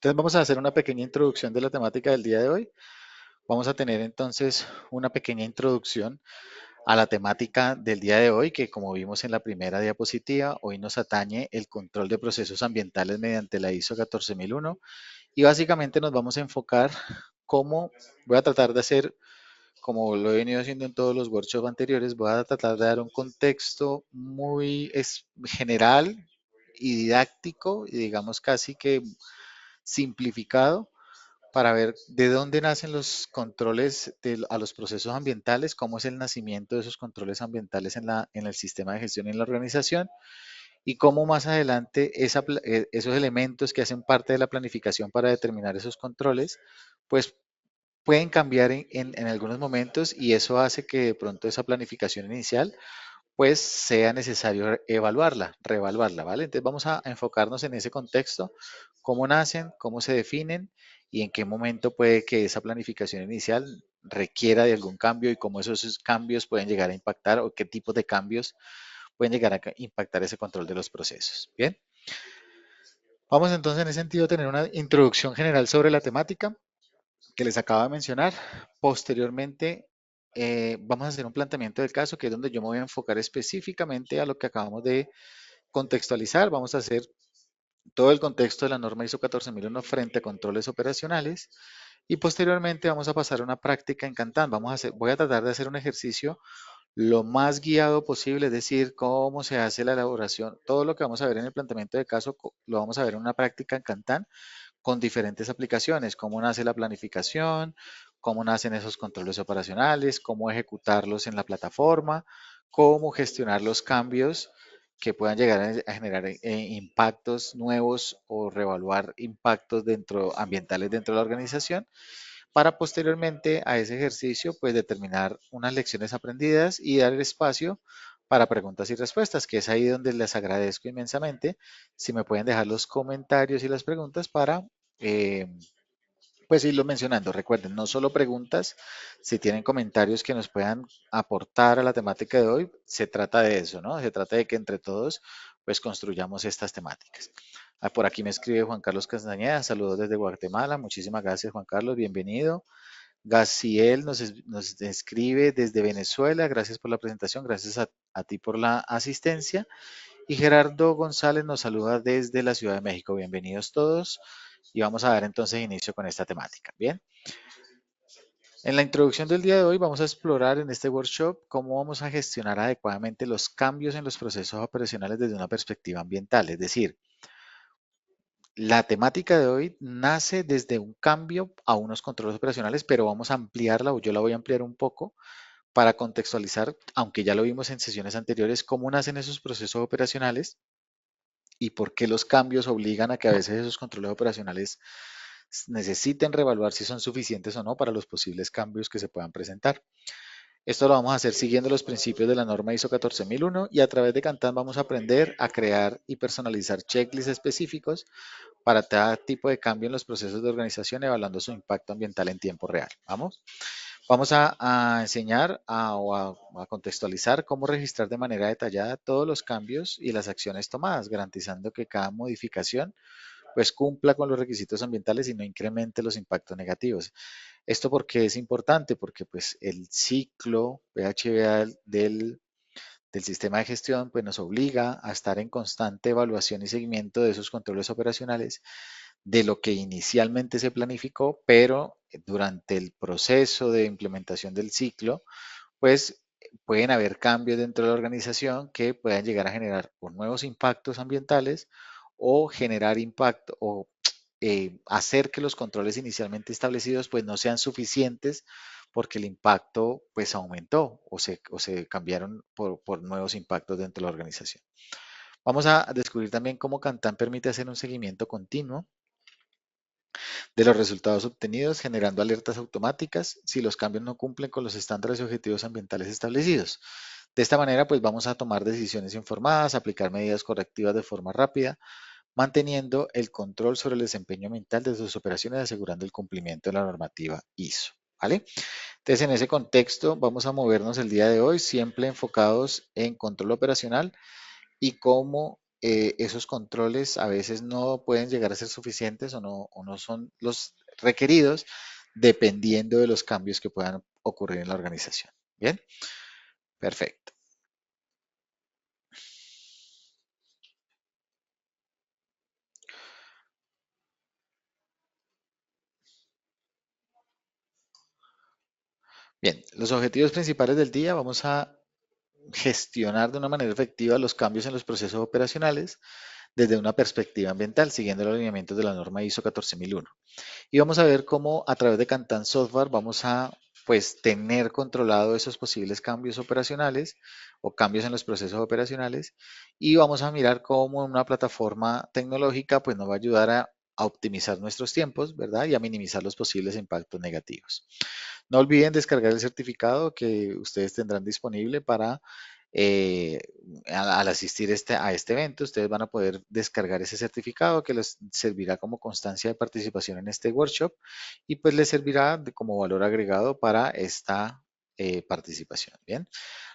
Entonces vamos a hacer una pequeña introducción de la temática del día de hoy. Vamos a tener entonces una pequeña introducción a la temática del día de hoy, que como vimos en la primera diapositiva, hoy nos atañe el control de procesos ambientales mediante la ISO 14001 y básicamente nos vamos a enfocar cómo voy a tratar de hacer, como lo he venido haciendo en todos los workshops anteriores, voy a tratar de dar un contexto muy general y didáctico y digamos casi que simplificado para ver de dónde nacen los controles a los procesos ambientales, cómo es el nacimiento de esos controles ambientales en el sistema de gestión y en la organización, y cómo más adelante esos elementos que hacen parte de la planificación para determinar esos controles, pues pueden cambiar en algunos momentos y eso hace que de pronto esa planificación inicial pues sea necesario evaluarla, reevaluarla, ¿vale? Entonces vamos a enfocarnos en ese contexto, cómo nacen, cómo se definen y en qué momento puede que esa planificación inicial requiera de algún cambio y cómo esos cambios pueden llegar a impactar o qué tipos de cambios pueden llegar a impactar ese control de los procesos. Bien, vamos entonces en ese sentido a tener una introducción general sobre la temática que les acabo de mencionar. Posteriormente, vamos a hacer un planteamiento del caso, que es donde yo me voy a enfocar específicamente a lo que acabamos de contextualizar. Vamos a hacer todo el contexto de la norma ISO 14001 frente a controles operacionales y posteriormente vamos a pasar a una práctica en Kanban. Voy a tratar de hacer un ejercicio lo más guiado posible, es decir, cómo se hace la elaboración. Todo lo que vamos a ver en el planteamiento de caso lo vamos a ver en una práctica en Kanban con diferentes aplicaciones, cómo nace la planificación, cómo nacen esos controles operacionales, cómo ejecutarlos en la plataforma, cómo gestionar los cambios que puedan llegar a generar impactos nuevos o reevaluar impactos ambientales dentro de la organización, para posteriormente a ese ejercicio, pues determinar unas lecciones aprendidas y dar el espacio para preguntas y respuestas, que es ahí donde les agradezco inmensamente si me pueden dejar los comentarios y las preguntas para eh, pues irlo mencionando. Recuerden, no solo preguntas, si tienen comentarios que nos puedan aportar a la temática de hoy, se trata de eso, ¿no? Se trata de que entre todos pues construyamos estas temáticas. Por aquí me escribe Juan Carlos Castañeda, saludos desde Guatemala, muchísimas gracias Juan Carlos, bienvenido. Gaciel nos escribe desde Venezuela, gracias por la presentación, gracias a ti por la asistencia. Y Gerardo González nos saluda desde la Ciudad de México. Bienvenidos todos y vamos a dar entonces inicio con esta temática. Bien, en la introducción del día de hoy vamos a explorar en este workshop cómo vamos a gestionar adecuadamente los cambios en los procesos operacionales desde una perspectiva ambiental. Es decir, la temática de hoy nace desde un cambio a unos controles operacionales, pero vamos a ampliarla o yo la voy a ampliar un poco para contextualizar, aunque ya lo vimos en sesiones anteriores, cómo nacen esos procesos operacionales y por qué los cambios obligan a que a veces esos controles operacionales necesiten reevaluar si son suficientes o no para los posibles cambios que se puedan presentar. Esto lo vamos a hacer siguiendo los principios de la norma ISO 14001 y a través de Kanban vamos a aprender a crear y personalizar checklists específicos para cada tipo de cambio en los procesos de organización, evaluando su impacto ambiental en tiempo real. ¿Vamos? Vamos a enseñar o a contextualizar cómo registrar de manera detallada todos los cambios y las acciones tomadas, garantizando que cada modificación pues cumpla con los requisitos ambientales y no incremente los impactos negativos. ¿Esto porque es importante? Porque pues el ciclo PHVA del sistema de gestión pues nos obliga a estar en constante evaluación y seguimiento de esos controles operacionales de lo que inicialmente se planificó, pero durante el proceso de implementación del ciclo, pues pueden haber cambios dentro de la organización que puedan llegar a generar o nuevos impactos ambientales o generar impacto o hacer que los controles inicialmente establecidos pues no sean suficientes porque el impacto pues aumentó o se cambiaron por nuevos impactos dentro de la organización. Vamos a descubrir también cómo Kanban permite hacer un seguimiento continuo de los resultados obtenidos, generando alertas automáticas si los cambios no cumplen con los estándares y objetivos ambientales establecidos. De esta manera, pues vamos a tomar decisiones informadas, aplicar medidas correctivas de forma rápida, manteniendo el control sobre el desempeño ambiental de sus operaciones, asegurando el cumplimiento de la normativa ISO. ¿Vale? Entonces, en ese contexto, vamos a movernos el día de hoy, siempre enfocados en control operacional y cómo esos controles a veces no pueden llegar a ser suficientes o no son los requeridos dependiendo de los cambios que puedan ocurrir en la organización. Bien, perfecto. Bien, los objetivos principales del día, vamos a gestionar de una manera efectiva los cambios en los procesos operacionales desde una perspectiva ambiental, siguiendo los lineamientos de la norma ISO 14001. Y vamos a ver cómo a través de Cantan Software vamos a pues tener controlado esos posibles cambios operacionales o cambios en los procesos operacionales y vamos a mirar cómo una plataforma tecnológica pues nos va a ayudar a optimizar nuestros tiempos, ¿verdad? Y a minimizar los posibles impactos negativos. No olviden descargar el certificado que ustedes tendrán disponible para eh, al asistir a este evento. Ustedes van a poder descargar ese certificado que les servirá como constancia de participación en este workshop y pues les servirá como valor agregado para esta participación. Bien,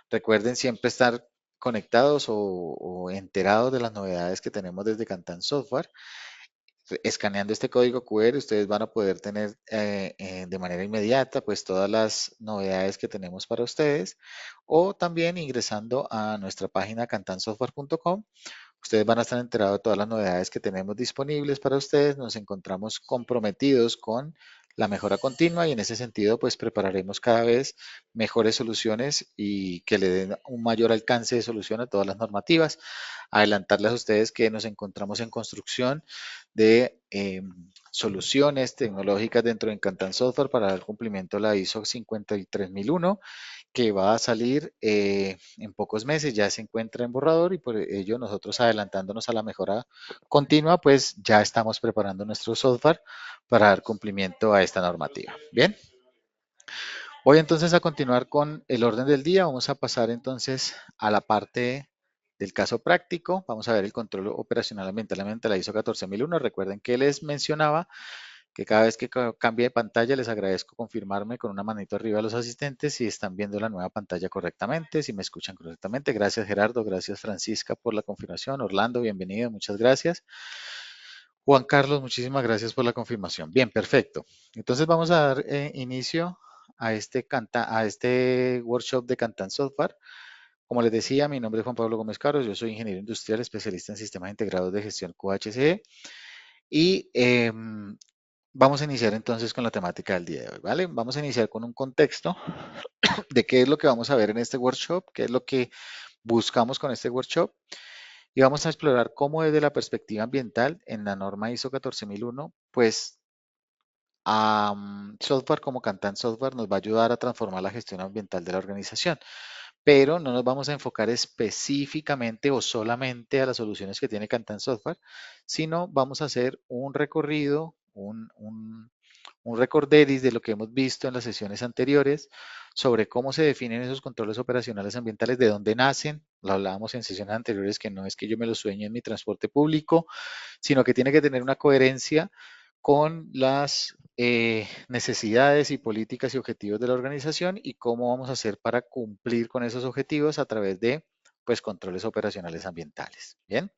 recuerden siempre estar conectados o enterados de las novedades que tenemos desde Cantan Software. Escaneando este código QR, ustedes van a poder tener de manera inmediata pues todas las novedades que tenemos para ustedes o también ingresando a nuestra página cantansoftware.com. Ustedes van a estar enterados de todas las novedades que tenemos disponibles para ustedes. Nos encontramos comprometidos con la mejora continua y en ese sentido pues prepararemos cada vez mejores soluciones y que le den un mayor alcance de solución a todas las normativas. Adelantarles a ustedes que nos encontramos en construcción de soluciones tecnológicas dentro de Encantan Software para dar cumplimiento a la ISO 53001 que va a salir en pocos meses, ya se encuentra en borrador y por ello nosotros adelantándonos a la mejora continua, pues ya estamos preparando nuestro software para dar cumplimiento a esta normativa. Bien, voy entonces a continuar con el orden del día. Vamos a pasar entonces a la parte del caso práctico. Vamos a ver el control operacional ambiental la ISO 14001. Recuerden que les mencionaba que cada vez que cambie de pantalla les agradezco confirmarme con una manito arriba a los asistentes si están viendo la nueva pantalla correctamente, si me escuchan correctamente. Gracias Gerardo, gracias Francisca por la confirmación. Orlando, bienvenido, muchas gracias. Juan Carlos, muchísimas gracias por la confirmación. Bien, perfecto. Entonces vamos a dar inicio a a este workshop de Cantan Software. Como les decía, mi nombre es Juan Pablo Gómez Caros, yo soy ingeniero industrial, especialista en sistemas integrados de gestión QHSE y vamos a iniciar entonces con la temática del día de hoy, ¿vale? Vamos a iniciar con un contexto de qué es lo que vamos a ver en este workshop, qué es lo que buscamos con este workshop y vamos a explorar cómo desde la perspectiva ambiental en la norma ISO 14001, pues software como Cantan Software nos va a ayudar a transformar la gestión ambiental de la organización, pero no nos vamos a enfocar específicamente o solamente a las soluciones que tiene Cantan Software, sino vamos a hacer un recorrido, un recorderis de lo que hemos visto en las sesiones anteriores sobre cómo se definen esos controles operacionales ambientales, de dónde nacen. Lo hablábamos en sesiones anteriores que no es que yo me lo sueñe en mi transporte público, sino que tiene que tener una coherencia con las necesidades y políticas y objetivos de la organización y cómo vamos a hacer para cumplir con esos objetivos a través de pues controles operacionales ambientales. Bien.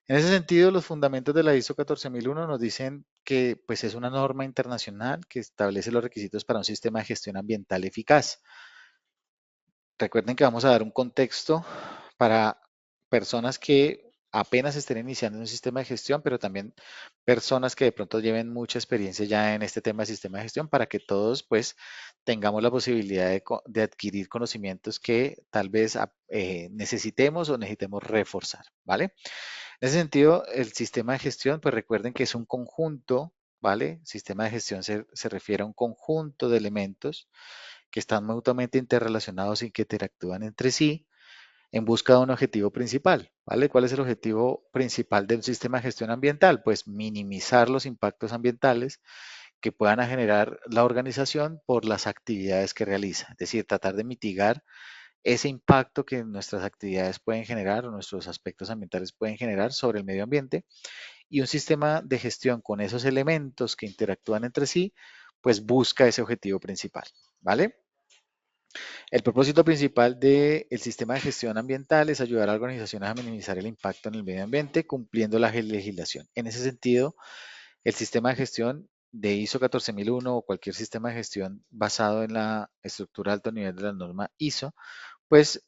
En ese sentido, los fundamentos de la ISO 14001 nos dicen que pues, es una norma internacional que establece los requisitos para un sistema de gestión ambiental eficaz. Recuerden que vamos a dar un contexto para personas que apenas estén iniciando un sistema de gestión, pero también personas que de pronto lleven mucha experiencia ya en este tema de sistema de gestión para que todos pues tengamos la posibilidad de adquirir conocimientos que tal vez necesitemos o necesitemos reforzar, ¿vale? En ese sentido, el sistema de gestión, pues recuerden que es un conjunto, ¿vale? Sistema de gestión se refiere a un conjunto de elementos que están mutuamente interrelacionados y que interactúan entre sí en busca de un objetivo principal, ¿vale? ¿Cuál es el objetivo principal de un sistema de gestión ambiental? Pues minimizar los impactos ambientales que puedan generar la organización por las actividades que realiza, es decir, tratar de mitigar ese impacto que nuestras actividades pueden generar o nuestros aspectos ambientales pueden generar sobre el medio ambiente y un sistema de gestión con esos elementos que interactúan entre sí, pues busca ese objetivo principal, ¿vale? El propósito principal del sistema de gestión ambiental es ayudar a organizaciones a minimizar el impacto en el medio ambiente cumpliendo la legislación. En ese sentido, el sistema de gestión de ISO 14001 o cualquier sistema de gestión basado en la estructura de alto nivel de la norma ISO, pues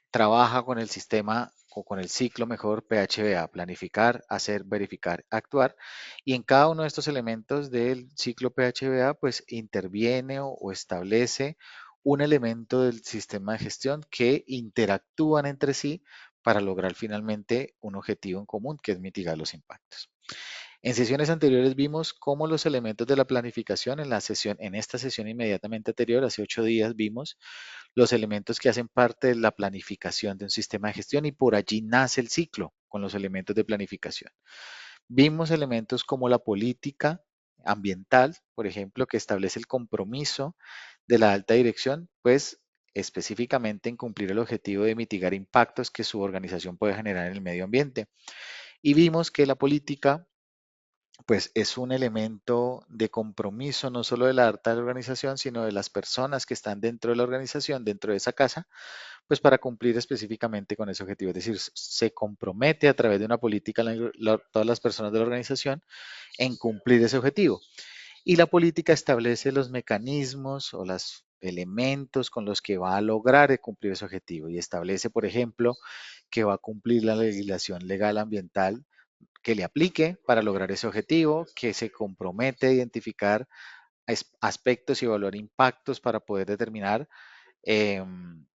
trabaja con el sistema o con el ciclo mejor PHBA, planificar, hacer, verificar, actuar. Y en cada uno de estos elementos del ciclo PHBA, pues interviene o establece un elemento del sistema de gestión que interactúan entre sí para lograr finalmente un objetivo en común, que es mitigar los impactos. En sesiones anteriores vimos cómo los elementos de la planificación en esta sesión inmediatamente anterior, hace 8 días, vimos los elementos que hacen parte de la planificación de un sistema de gestión y por allí nace el ciclo con los elementos de planificación. Vimos elementos como la política ambiental, por ejemplo, que establece el compromiso de la alta dirección, pues específicamente en cumplir el objetivo de mitigar impactos que su organización puede generar en el medio ambiente. Y vimos que la política pues es un elemento de compromiso no solo de la alta organización, sino de las personas que están dentro de la organización, dentro de esa casa, pues para cumplir específicamente con ese objetivo. Es decir, se compromete a través de una política todas las personas de la organización en cumplir ese objetivo. Y la política establece los mecanismos o los elementos con los que va a lograr cumplir ese objetivo y establece, por ejemplo, que va a cumplir la legislación legal ambiental que le aplique para lograr ese objetivo, que se compromete a identificar aspectos y evaluar impactos para poder determinar em,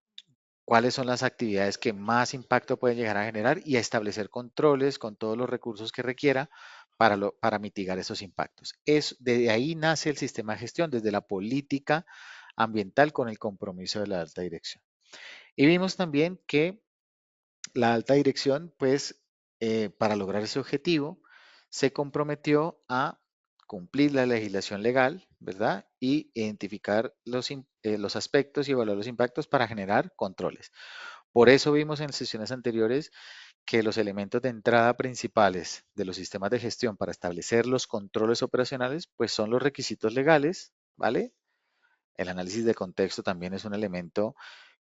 cuáles son las actividades que más impacto pueden llegar a generar y a establecer controles con todos los recursos que requiera para mitigar esos impactos. De ahí nace el sistema de gestión, desde la política ambiental con el compromiso de la alta dirección. Y vimos también que la alta dirección, pues, para lograr ese objetivo, se comprometió a cumplir la legislación legal, ¿verdad? Y identificar los aspectos y evaluar los impactos para generar controles. Por eso vimos en sesiones anteriores que los elementos de entrada principales de los sistemas de gestión para establecer los controles operacionales, pues son los requisitos legales, ¿vale? El análisis de contexto también es un elemento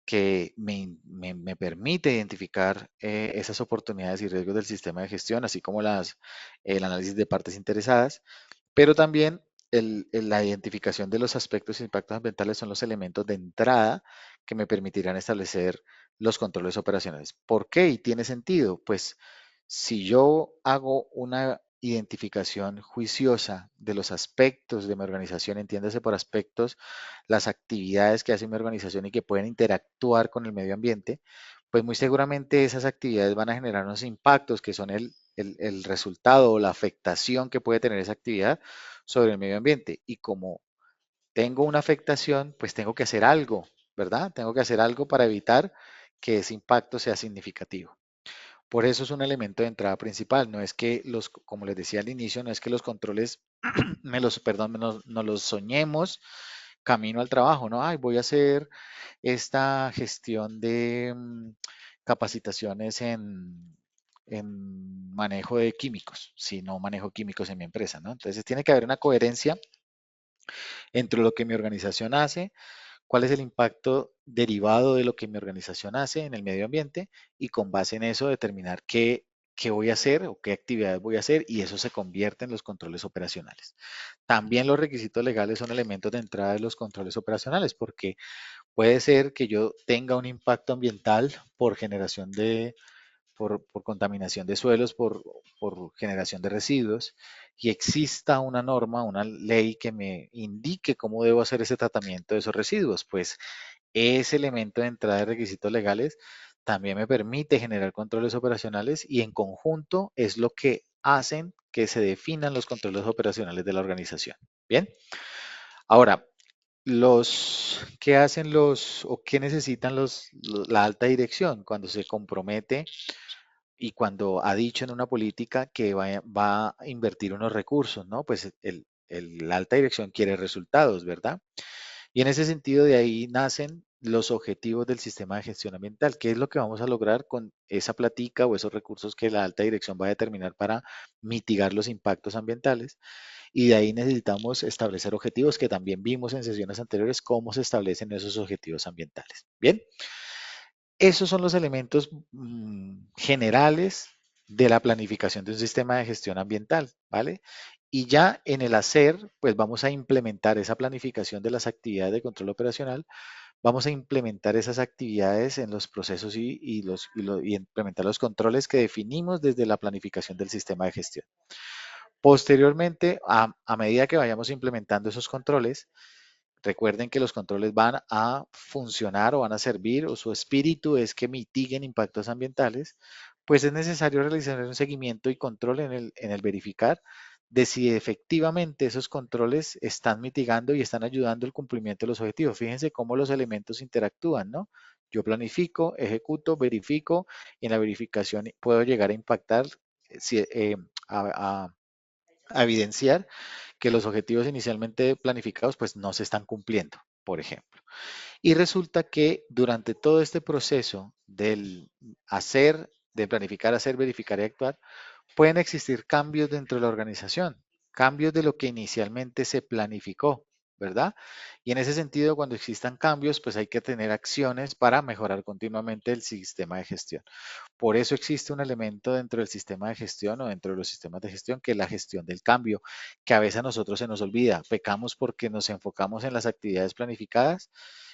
que me permite identificar esas oportunidades y riesgos del sistema de gestión, así como el análisis de partes interesadas, pero también la identificación de los aspectos e impactos ambientales son los elementos de entrada que me permitirán establecer los controles operacionales. ¿Por qué? Y tiene sentido. Pues si yo hago una identificación juiciosa de los aspectos de mi organización, entiéndase por aspectos las actividades que hace mi organización y que pueden interactuar con el medio ambiente, pues muy seguramente esas actividades van a generar unos impactos que son el resultado o la afectación que puede tener esa actividad sobre el medio ambiente. Y como tengo una afectación, pues tengo que hacer algo, ¿verdad? Tengo que hacer algo para evitar que ese impacto sea significativo. Por eso es un elemento de entrada principal. No es que como les decía al inicio, no es que los controles perdón, no los soñemos camino al trabajo, ¿no? Ay, voy a hacer esta gestión de capacitaciones en manejo de químicos, si no manejo químicos en mi empresa, ¿no? Entonces tiene que haber una coherencia entre lo que mi organización hace, cuál es el impacto derivado de lo que mi organización hace en el medio ambiente y con base en eso determinar qué voy a hacer o qué actividades voy a hacer y eso se convierte en los controles operacionales. También los requisitos legales son elementos de entrada de los controles operacionales porque puede ser que yo tenga un impacto ambiental por generación por contaminación de suelos, por generación de residuos, y exista una norma, una ley que me indique cómo debo hacer ese tratamiento de esos residuos. Pues ese elemento de entrada de requisitos legales también me permite generar controles operacionales y en conjunto es lo que hacen que se definan los controles operacionales de la organización. Bien, ahora, ¿qué hacen o qué necesitan la alta dirección cuando se compromete y cuando ha dicho en una política que va a invertir unos recursos, ¿no? Pues la alta dirección quiere resultados, ¿verdad? Y en ese sentido de ahí nacen los objetivos del sistema de gestión ambiental. ¿Qué es lo que vamos a lograr con esa platica o esos recursos que la alta dirección va a determinar para mitigar los impactos ambientales? Y de ahí necesitamos establecer objetivos que también vimos en sesiones anteriores, cómo se establecen esos objetivos ambientales. Bien, esos son los elementos generales de la planificación de un sistema de gestión ambiental, ¿vale? Y ya en el hacer, pues vamos a implementar esa planificación de las actividades de control operacional, vamos a implementar esas actividades en los procesos y implementar los controles que definimos desde la planificación del sistema de gestión. Posteriormente, a medida que vayamos implementando esos controles, recuerden que los controles van a funcionar o van a servir o su espíritu es que mitiguen impactos ambientales, pues es necesario realizar un seguimiento y control en el verificar de si efectivamente esos controles están mitigando y están ayudando al cumplimiento de los objetivos. Fíjense cómo los elementos interactúan, ¿no? Yo planifico, ejecuto, verifico y en la verificación puedo llegar a impactar, si, a evidenciar que los objetivos inicialmente planificados pues no se están cumpliendo, por ejemplo. Y resulta que durante todo este proceso del hacer, de planificar, hacer, verificar y actuar, pueden existir cambios dentro de la organización, cambios de lo que inicialmente se planificó, ¿verdad? Y en ese sentido, cuando existan cambios, pues hay que tener acciones para mejorar continuamente el sistema de gestión. Por eso existe un elemento dentro del sistema de gestión o dentro de los sistemas de gestión que es la gestión del cambio, que a veces a nosotros se nos olvida. Pecamos porque nos enfocamos en las actividades planificadas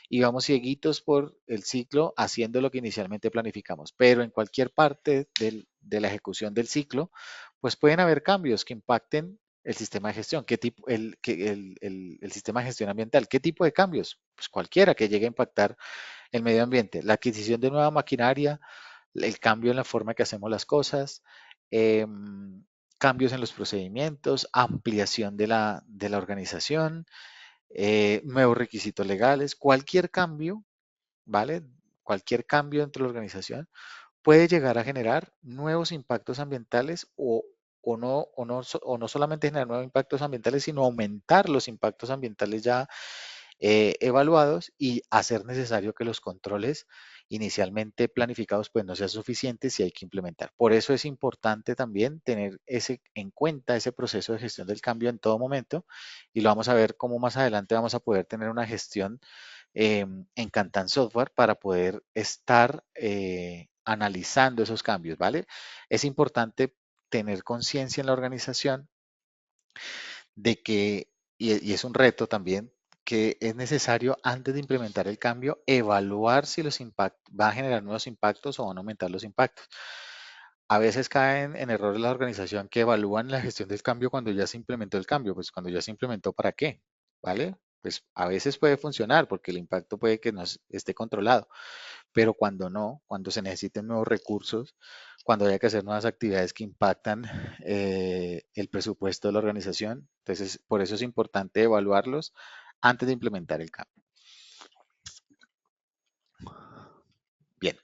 y vamos cieguitos por el ciclo haciendo lo que inicialmente planificamos. Pero en cualquier parte de la ejecución del ciclo, pues pueden haber cambios que impacten el sistema de gestión. ¿Qué tipo, el sistema de gestión ambiental? ¿Qué tipo de cambios? Pues cualquiera que llegue a impactar el medio ambiente. La adquisición de nueva maquinaria, el cambio en la forma que hacemos las cosas, cambios en los procedimientos, ampliación de la organización, nuevos requisitos legales, cualquier cambio, ¿vale? Cualquier cambio dentro de la organización puede llegar a generar nuevos impactos ambientales o no solamente generar nuevos impactos ambientales, sino aumentar los impactos ambientales ya evaluados y hacer necesario que los controles inicialmente planificados pues no sean suficientes y hay que implementar. Por eso es importante también tener en cuenta ese proceso de gestión del cambio en todo momento y lo vamos a ver cómo más adelante vamos a poder tener una gestión en Kantan Software para poder estar analizando esos cambios, ¿vale? Es importante tener conciencia en la organización de que, y es un reto también, que es necesario antes de implementar el cambio, evaluar si los impactos va a generar nuevos impactos o van a aumentar los impactos. A veces caen en errores la organización que evalúan la gestión del cambio cuando ya se implementó el cambio, pues cuando ya se implementó, ¿para qué? ¿Vale? Pues a veces puede funcionar porque el impacto puede que no esté controlado, pero cuando no, cuando se necesiten nuevos recursos, cuando haya que hacer nuevas actividades que impactan el presupuesto de la organización. Entonces, por eso es importante evaluarlos antes de implementar el cambio. Bien,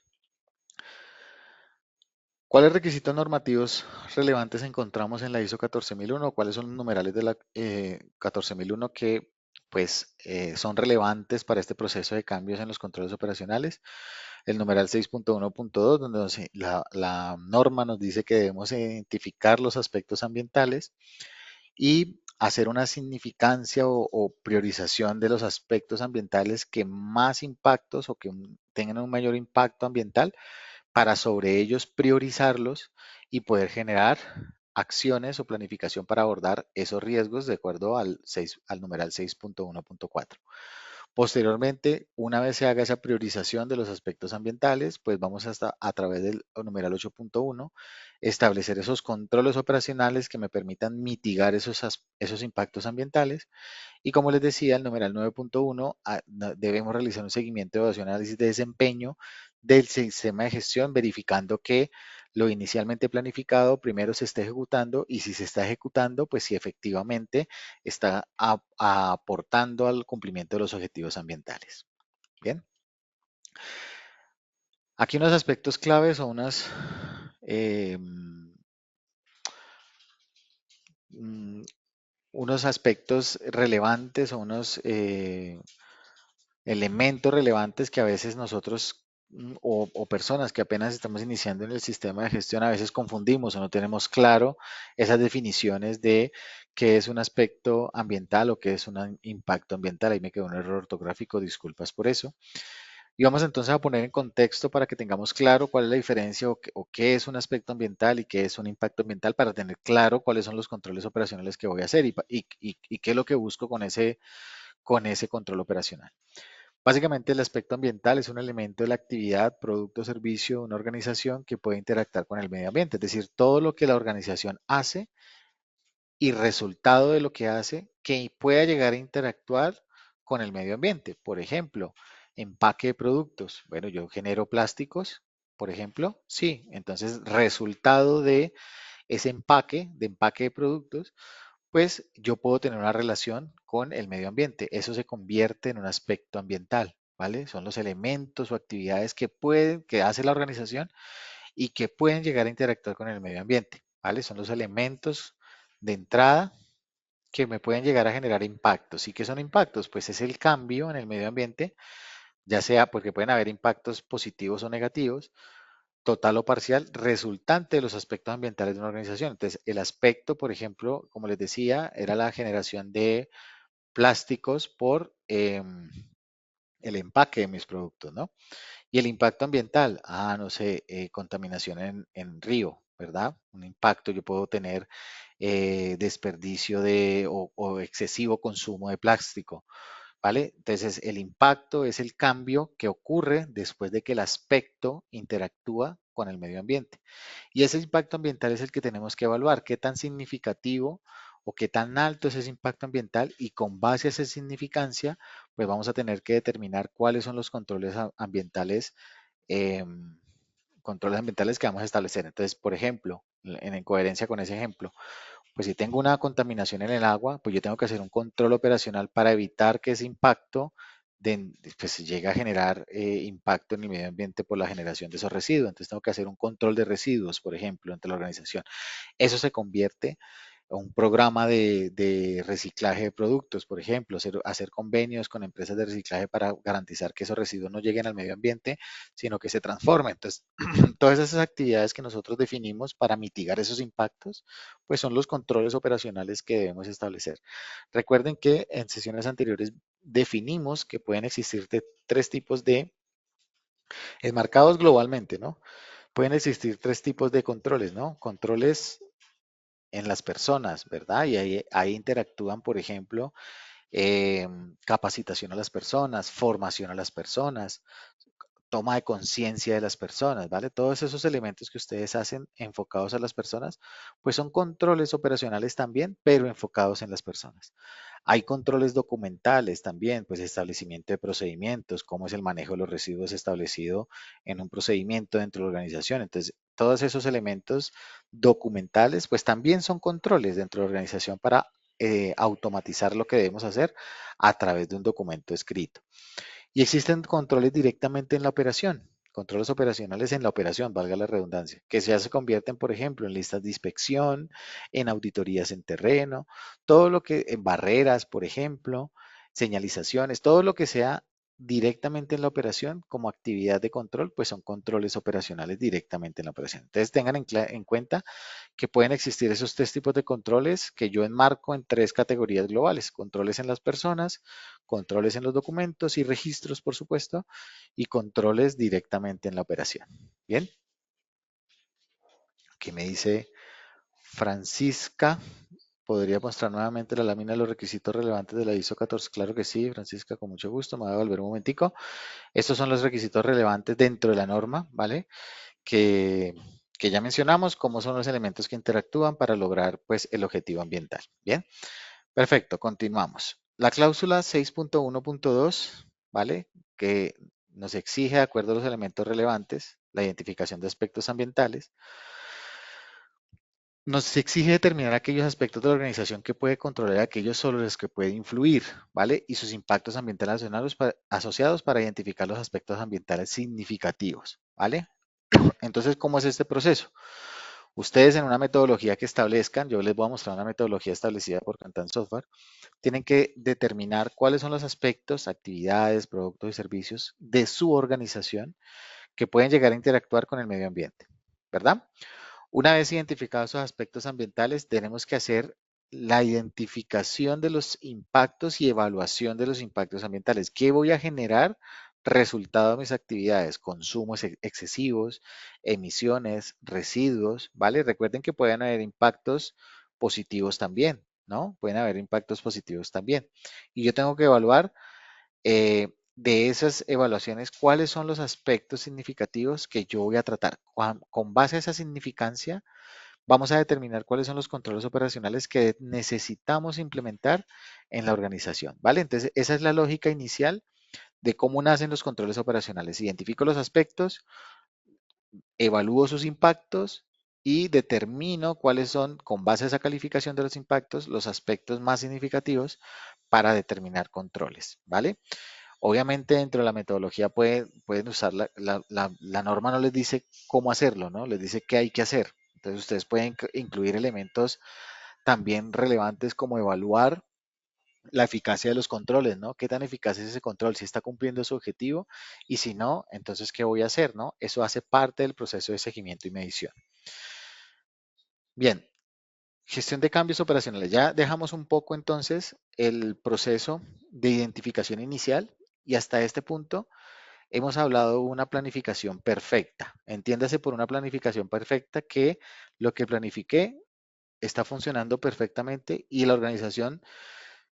¿cuáles requisitos normativos relevantes encontramos en la ISO 14001? ¿Cuáles son los numerales de la 14001 que pues son relevantes para este proceso de cambios en los controles operacionales? El numeral 6.1.2, donde la norma nos dice que debemos identificar los aspectos ambientales y hacer una significancia o priorización de los aspectos ambientales que más impactos o que tengan un mayor impacto ambiental para sobre ellos priorizarlos y poder generar acciones o planificación para abordar esos riesgos de acuerdo al numeral 6.1.4. Posteriormente, una vez se haga esa priorización de los aspectos ambientales, pues vamos hasta a través del numeral 8.1 establecer esos controles operacionales que me permitan mitigar esos impactos ambientales y como les decía, el numeral 9.1 debemos realizar un seguimiento, evaluación, análisis de desempeño del sistema de gestión, verificando que lo inicialmente planificado primero se esté ejecutando y si se está ejecutando, pues si efectivamente está aportando al cumplimiento de los objetivos ambientales. Bien, aquí unos aspectos claves o eh, mm, unos aspectos relevantes o elementos relevantes que a veces nosotros o personas que apenas estamos iniciando en el sistema de gestión a veces confundimos o no tenemos claro esas definiciones de qué es un aspecto ambiental o qué es un impacto ambiental. Ahí me quedó un error ortográfico, disculpas por eso. Y vamos entonces a poner en contexto para que tengamos claro cuál es la diferencia o qué es un aspecto ambiental y qué es un impacto ambiental para tener claro cuáles son los controles operacionales que voy a hacer y qué es lo que busco con ese control operacional. Básicamente, el aspecto ambiental es un elemento de la actividad, producto o servicio de una organización que puede interactuar con el medio ambiente, es decir, todo lo que la organización hace y resultado de lo que hace que pueda llegar a interactuar con el medio ambiente. Por ejemplo, empaque de productos. Bueno, yo genero plásticos, por ejemplo, sí. Entonces, resultado de ese empaque de productos, pues yo puedo tener una relación con el medio ambiente. Eso se convierte en un aspecto ambiental, ¿vale? Son los elementos o actividades que hace la organización y que pueden llegar a interactuar con el medio ambiente, ¿vale? Son los elementos de entrada que me pueden llegar a generar impactos. ¿Y qué son impactos? Pues es el cambio en el medio ambiente, ya sea porque pueden haber impactos positivos o negativos, total o parcial, resultante de los aspectos ambientales de una organización. Entonces, el aspecto, por ejemplo, como les decía, era la generación de plásticos por el empaque de mis productos, ¿no? Y el impacto ambiental, no sé, contaminación en río, ¿verdad? Un impacto, yo puedo tener desperdicio o excesivo consumo de plástico, ¿vale? Entonces, el impacto es el cambio que ocurre después de que el aspecto interactúa con el medio ambiente. Y ese impacto ambiental es el que tenemos que evaluar, qué tan significativo o qué tan alto es ese impacto ambiental y con base a esa significancia, pues vamos a tener que determinar cuáles son los em, controles ambientales que vamos a establecer. Entonces, por ejemplo, en coherencia con ese ejemplo, pues si tengo una contaminación en el agua, pues yo tengo que hacer un control operacional para evitar que ese impacto pues, llegue a generar impacto en el medio ambiente por la generación de esos residuos. Entonces tengo que hacer un control de residuos, por ejemplo, entre la organización. Eso se convierte en un programa de reciclaje de productos, por ejemplo, hacer convenios con empresas de reciclaje para garantizar que esos residuos no lleguen al medio ambiente, sino que se transformen. Entonces, todas esas actividades que nosotros definimos para mitigar esos impactos, pues son los controles operacionales que debemos establecer. Recuerden que en sesiones anteriores definimos que pueden existir tres tipos enmarcados globalmente, ¿no? Pueden existir tres tipos de controles, ¿no? Controles en las personas, ¿verdad? Y ahí interactúan, por ejemplo, capacitación a las personas, formación a las personas, toma de conciencia de las personas, ¿vale? Todos esos elementos que ustedes hacen enfocados a las personas, pues son controles operacionales también, pero enfocados en las personas. Hay controles documentales también, pues establecimiento de procedimientos, cómo es el manejo de los residuos establecido en un procedimiento dentro de la organización. Entonces, todos esos elementos documentales, pues también son controles dentro de la organización para automatizar lo que debemos hacer a través de un documento escrito. Y existen controles directamente en la operación, controles operacionales en la operación, valga la redundancia, que ya se convierten, por ejemplo, en listas de inspección, en auditorías en terreno, todo lo que, en barreras, por ejemplo, señalizaciones, todo lo que sea directamente en la operación como actividad de control, pues son controles operacionales directamente en la operación. Entonces tengan en cuenta que pueden existir esos tres tipos de controles que yo enmarco en tres categorías globales: controles en las personas, controles en los documentos y registros, por supuesto, y controles directamente en la operación. Bien, aquí me dice Francisca. ¿Podría mostrar nuevamente la lámina de los requisitos relevantes de la ISO 14? Claro que sí, Francisca, con mucho gusto. Me voy a volver un momentico. Estos son los requisitos relevantes dentro de la norma, ¿vale? Que, que ya mencionamos, cómo son los elementos que interactúan para lograr pues el objetivo ambiental. Bien, perfecto, continuamos. La cláusula 6.1.2, ¿vale? Que nos exige, de acuerdo a los elementos relevantes, la identificación de aspectos ambientales, nos exige determinar aquellos aspectos de la organización que puede controlar y aquellos sobre los que puede influir, ¿vale? Y sus impactos ambientales asociados para identificar los aspectos ambientales significativos, ¿vale? Entonces, ¿cómo es este proceso? Ustedes en una metodología que establezcan, yo les voy a mostrar una metodología establecida por Cantan Software, tienen que determinar cuáles son los aspectos, actividades, productos y servicios de su organización que pueden llegar a interactuar con el medio ambiente, ¿verdad? Una vez identificados esos aspectos ambientales, tenemos que hacer la identificación de los impactos y evaluación de los impactos ambientales. ¿Qué voy a generar? Resultado de mis actividades, consumos excesivos, emisiones, residuos, ¿vale? Recuerden que pueden haber impactos positivos también, ¿no? Pueden haber impactos positivos también. Y yo tengo que evaluar de esas evaluaciones, cuáles son los aspectos significativos que yo voy a tratar. Con base a esa significancia, vamos a determinar cuáles son los controles operacionales que necesitamos implementar en la organización, ¿vale? Entonces, esa es la lógica inicial de cómo nacen los controles operacionales. Identifico los aspectos, evalúo sus impactos y determino cuáles son, con base a esa calificación de los impactos, los aspectos más significativos para determinar controles, ¿vale? Obviamente dentro de la metodología pueden usar la norma no les dice cómo hacerlo, ¿no? Les dice qué hay que hacer. Entonces ustedes pueden incluir elementos también relevantes como evaluar la eficacia de los controles, ¿no? ¿Qué tan eficaz es ese control? Si está cumpliendo su objetivo y si no, entonces ¿qué voy a hacer, no? Eso hace parte del proceso de seguimiento y medición. Bien, gestión de cambios operacionales. Ya dejamos un poco entonces el proceso de identificación inicial y hasta este punto hemos hablado de una planificación perfecta. Entiéndase por una planificación perfecta que lo que planifiqué está funcionando perfectamente y la organización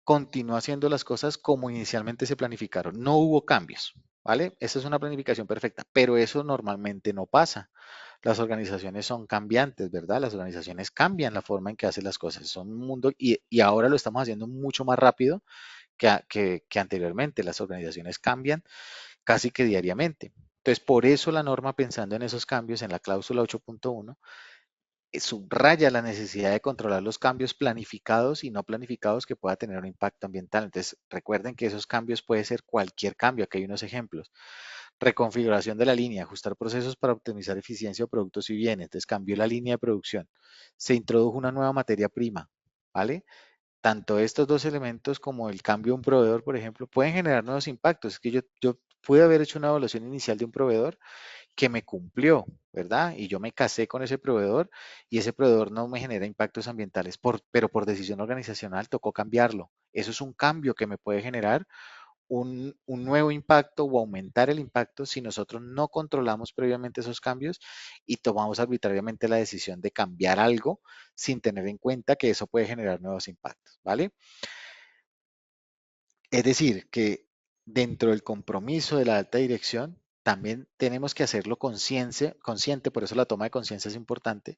continúa haciendo las cosas como inicialmente se planificaron. No hubo cambios, ¿vale? Esa es una planificación perfecta, pero eso normalmente no pasa. Las organizaciones son cambiantes, ¿verdad? Las organizaciones cambian la forma en que hacen las cosas. Son un mundo y ahora lo estamos haciendo mucho más rápido que anteriormente. Las organizaciones cambian casi que diariamente. Entonces, por eso la norma, pensando en esos cambios en la cláusula 8.1, subraya la necesidad de controlar los cambios planificados y no planificados que pueda tener un impacto ambiental. Entonces, recuerden que esos cambios puede ser cualquier cambio. Aquí hay unos ejemplos. Reconfiguración de la línea, ajustar procesos para optimizar eficiencia de productos y bienes. Entonces, cambió la línea de producción. Se introdujo una nueva materia prima, ¿vale? Tanto estos dos elementos como el cambio de un proveedor, por ejemplo, pueden generar nuevos impactos. Es que yo pude haber hecho una evaluación inicial de un proveedor que me cumplió, ¿verdad? Y yo me casé con ese proveedor y ese proveedor no me genera impactos ambientales, pero por decisión organizacional tocó cambiarlo. Eso es un cambio que me puede generar un nuevo impacto o aumentar el impacto si nosotros no controlamos previamente esos cambios y tomamos arbitrariamente la decisión de cambiar algo sin tener en cuenta que eso puede generar nuevos impactos, ¿vale? Es decir, que dentro del compromiso de la alta dirección, también tenemos que hacerlo consciente, por eso la toma de conciencia es importante,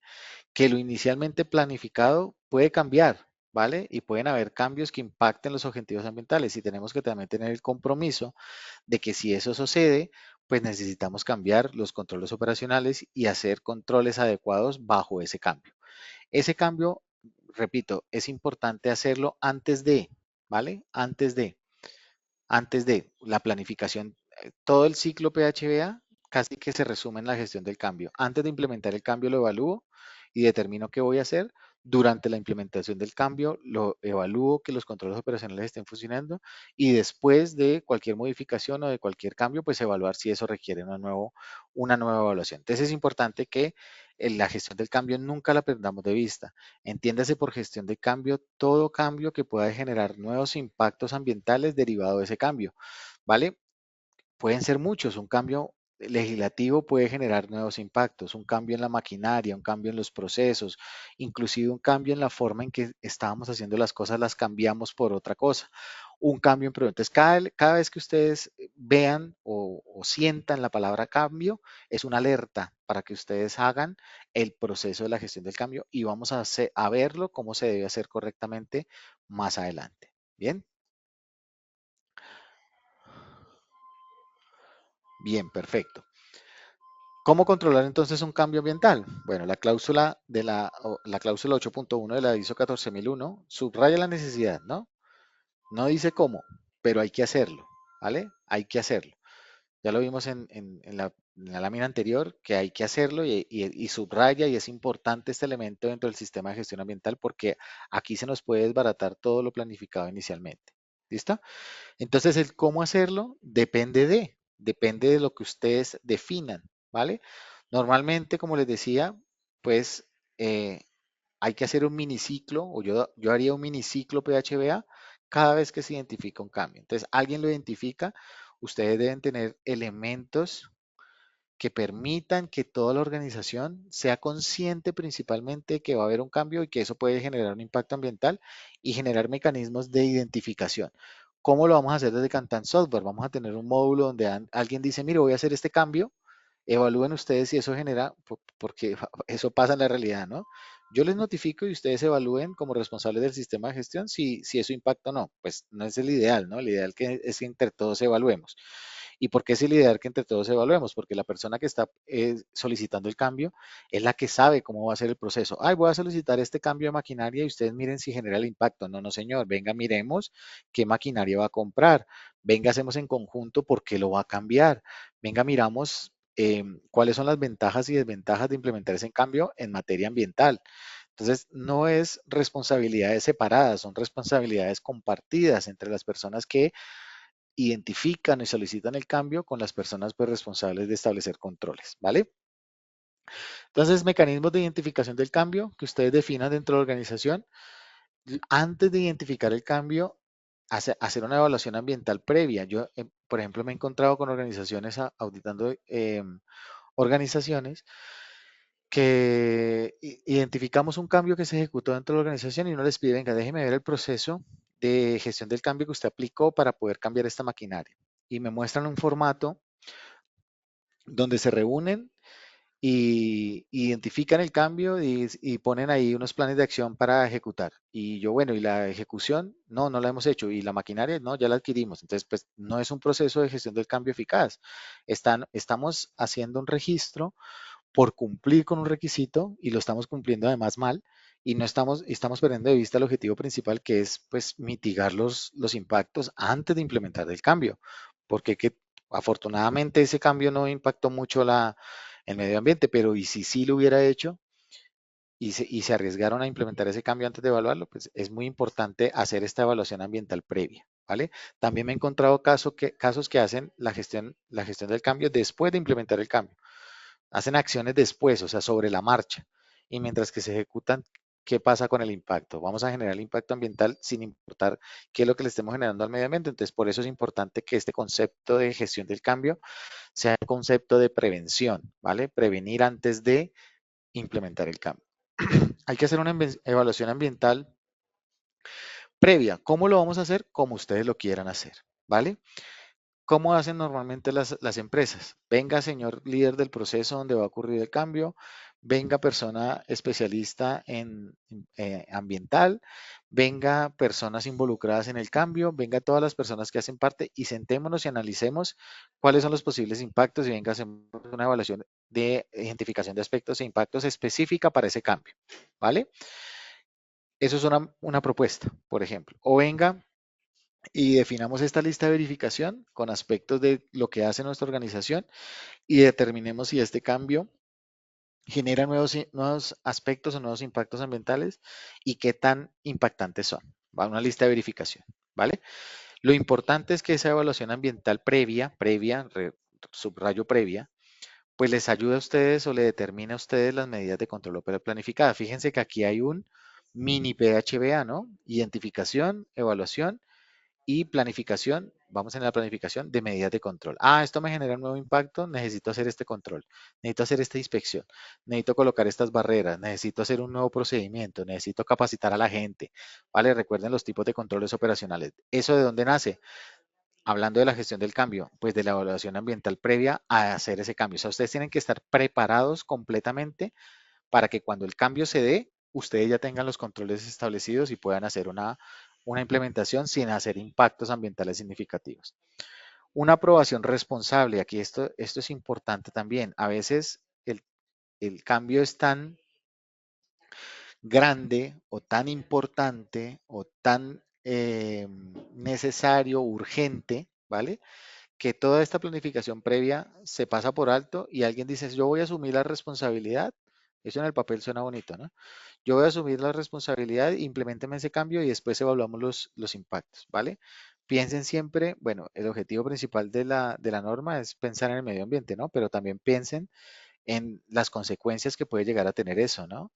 que lo inicialmente planificado puede cambiar, ¿vale? Y pueden haber cambios que impacten los objetivos ambientales y tenemos que también tener el compromiso de que si eso sucede, pues necesitamos cambiar los controles operacionales y hacer controles adecuados bajo ese cambio. Ese cambio, repito, es importante hacerlo antes de, ¿vale? Antes de la planificación, todo el ciclo PHBA casi que se resume en la gestión del cambio. Antes de implementar el cambio lo evalúo y determino qué voy a hacer. Durante la implementación del cambio lo evalúo que los controles operacionales estén funcionando y después de cualquier modificación o de cualquier cambio, pues evaluar si eso requiere una nueva evaluación. Entonces es importante que en la gestión del cambio nunca la perdamos de vista. Entiéndase por gestión de cambio todo cambio que pueda generar nuevos impactos ambientales derivado de ese cambio, ¿vale? Pueden ser muchos, un cambio legislativo puede generar nuevos impactos, un cambio en la maquinaria, un cambio en los procesos, inclusive un cambio en la forma en que estábamos haciendo las cosas, las cambiamos por otra cosa. Un cambio en producto. Entonces, cada vez que ustedes vean o sientan la palabra cambio, es una alerta para que ustedes hagan el proceso de la gestión del cambio y vamos a verlo cómo se debe hacer correctamente más adelante. Bien, bien, perfecto. ¿Cómo controlar entonces un cambio ambiental? Bueno, la cláusula 8.1 de la ISO 14001 subraya la necesidad, ¿no? No dice cómo, pero hay que hacerlo, ¿vale? Hay que hacerlo. Ya lo vimos en la en la lámina anterior que hay que hacerlo y subraya y es importante este elemento dentro del sistema de gestión ambiental porque aquí se nos puede desbaratar todo lo planificado inicialmente. ¿Listo? Entonces, el cómo hacerlo depende de lo que ustedes definan, ¿vale? Normalmente, como les decía, pues eh, hay que hacer un miniciclo, o yo haría un miniciclo PHBA cada vez que se identifica un cambio. Entonces, alguien lo identifica, ustedes deben tener elementos que permitan que toda la organización sea consciente principalmente que va a haber un cambio y que eso puede generar un impacto ambiental y generar mecanismos de identificación. ¿Cómo lo vamos a hacer desde Kantan Software? Vamos a tener un módulo donde alguien dice, mire, voy a hacer este cambio, evalúen ustedes si eso genera, porque eso pasa en la realidad, ¿no? Yo les notifico y ustedes evalúen como responsables del sistema de gestión si eso impacta o no. Pues no es el ideal, ¿no? El ideal es que entre todos evaluemos. ¿Y por qué es el ideal que entre todos evaluemos? Porque la persona que está solicitando el cambio es la que sabe cómo va a ser el proceso. Ay, voy a solicitar este cambio de maquinaria y ustedes miren si genera el impacto. No, no, señor. Venga, miremos qué maquinaria va a comprar. Venga, hacemos en conjunto por qué lo va a cambiar. Venga, miramos cuáles son las ventajas y desventajas de implementar ese cambio en materia ambiental. Entonces, no es responsabilidades separadas, son responsabilidades compartidas entre las personas que identifican y solicitan el cambio con las personas pues, responsables de establecer controles, ¿vale? Entonces, mecanismos de identificación del cambio que ustedes definan dentro de la organización. Antes de identificar el cambio, hacer una evaluación ambiental previa. Yo, por ejemplo, me he encontrado con organizaciones auditando organizaciones que identificamos un cambio que se ejecutó dentro de la organización y uno les pide, venga, déjeme ver el proceso de gestión del cambio que usted aplicó para poder cambiar esta maquinaria. Y me muestran un formato donde se reúnen y identifican el cambio y ponen ahí unos planes de acción para ejecutar. Y yo, bueno, ¿y la ejecución? No, no la hemos hecho. ¿Y la maquinaria? No, ya la adquirimos. Entonces, pues no es un proceso de gestión del cambio eficaz. Estamos haciendo un registro por cumplir con un requisito y lo estamos cumpliendo además mal y no estamos perdiendo de vista el objetivo principal que es pues mitigar los impactos antes de implementar el cambio, porque afortunadamente ese cambio no impactó mucho el medio ambiente, pero y si sí lo hubiera hecho y se arriesgaron a implementar ese cambio antes de evaluarlo, pues es muy importante hacer esta evaluación ambiental previa, ¿vale? También me he encontrado casos que hacen la gestión del cambio después de implementar el cambio. Hacen acciones después, o sea, sobre la marcha. Y mientras que se ejecutan, ¿qué pasa con el impacto? Vamos a generar el impacto ambiental sin importar qué es lo que le estemos generando al medio ambiente. Entonces, por eso es importante que este concepto de gestión del cambio sea un concepto de prevención, ¿vale? Prevenir antes de implementar el cambio. Hay que hacer una evaluación ambiental previa. ¿Cómo lo vamos a hacer? Como ustedes lo quieran hacer, ¿vale? ¿Cómo hacen normalmente las empresas? Venga, señor líder del proceso donde va a ocurrir el cambio, venga persona especialista en ambiental, venga personas involucradas en el cambio, venga todas las personas que hacen parte y sentémonos y analicemos cuáles son los posibles impactos y venga, hacemos una evaluación de identificación de aspectos e impactos específica para ese cambio, ¿vale? Eso es una propuesta, por ejemplo. O venga, y definamos esta lista de verificación con aspectos de lo que hace nuestra organización y determinemos si este cambio genera nuevos aspectos o nuevos impactos ambientales y qué tan impactantes son. Va una lista de verificación, ¿vale? Lo importante es que esa evaluación ambiental previa, subrayo previa, pues les ayuda a ustedes o le determina a ustedes las medidas de control operativo planificada. Fíjense que aquí hay un mini PHBA, ¿no? Identificación, evaluación y planificación, vamos en la planificación de medidas de control. Ah, esto me genera un nuevo impacto, necesito hacer este control, necesito hacer esta inspección, necesito colocar estas barreras, necesito hacer un nuevo procedimiento, necesito capacitar a la gente. Vale, recuerden los tipos de controles operacionales. ¿Eso de dónde nace? Hablando de la gestión del cambio, pues de la evaluación ambiental previa a hacer ese cambio. O sea, ustedes tienen que estar preparados completamente para que cuando el cambio se dé, ustedes ya tengan los controles establecidos y puedan hacer una implementación sin hacer impactos ambientales significativos. Una aprobación responsable, aquí esto es importante también. A veces el cambio es tan grande o tan importante o tan necesario, urgente, ¿vale? que toda esta planificación previa se pasa por alto y alguien dice, yo voy a asumir la responsabilidad. Eso en el papel suena bonito, ¿no? Yo voy a asumir la responsabilidad, implementeme ese cambio y después evaluamos los impactos, ¿vale? Piensen siempre, bueno, el objetivo principal de la norma es pensar en el medio ambiente, ¿no? Pero también piensen en las consecuencias que puede llegar a tener eso, ¿no?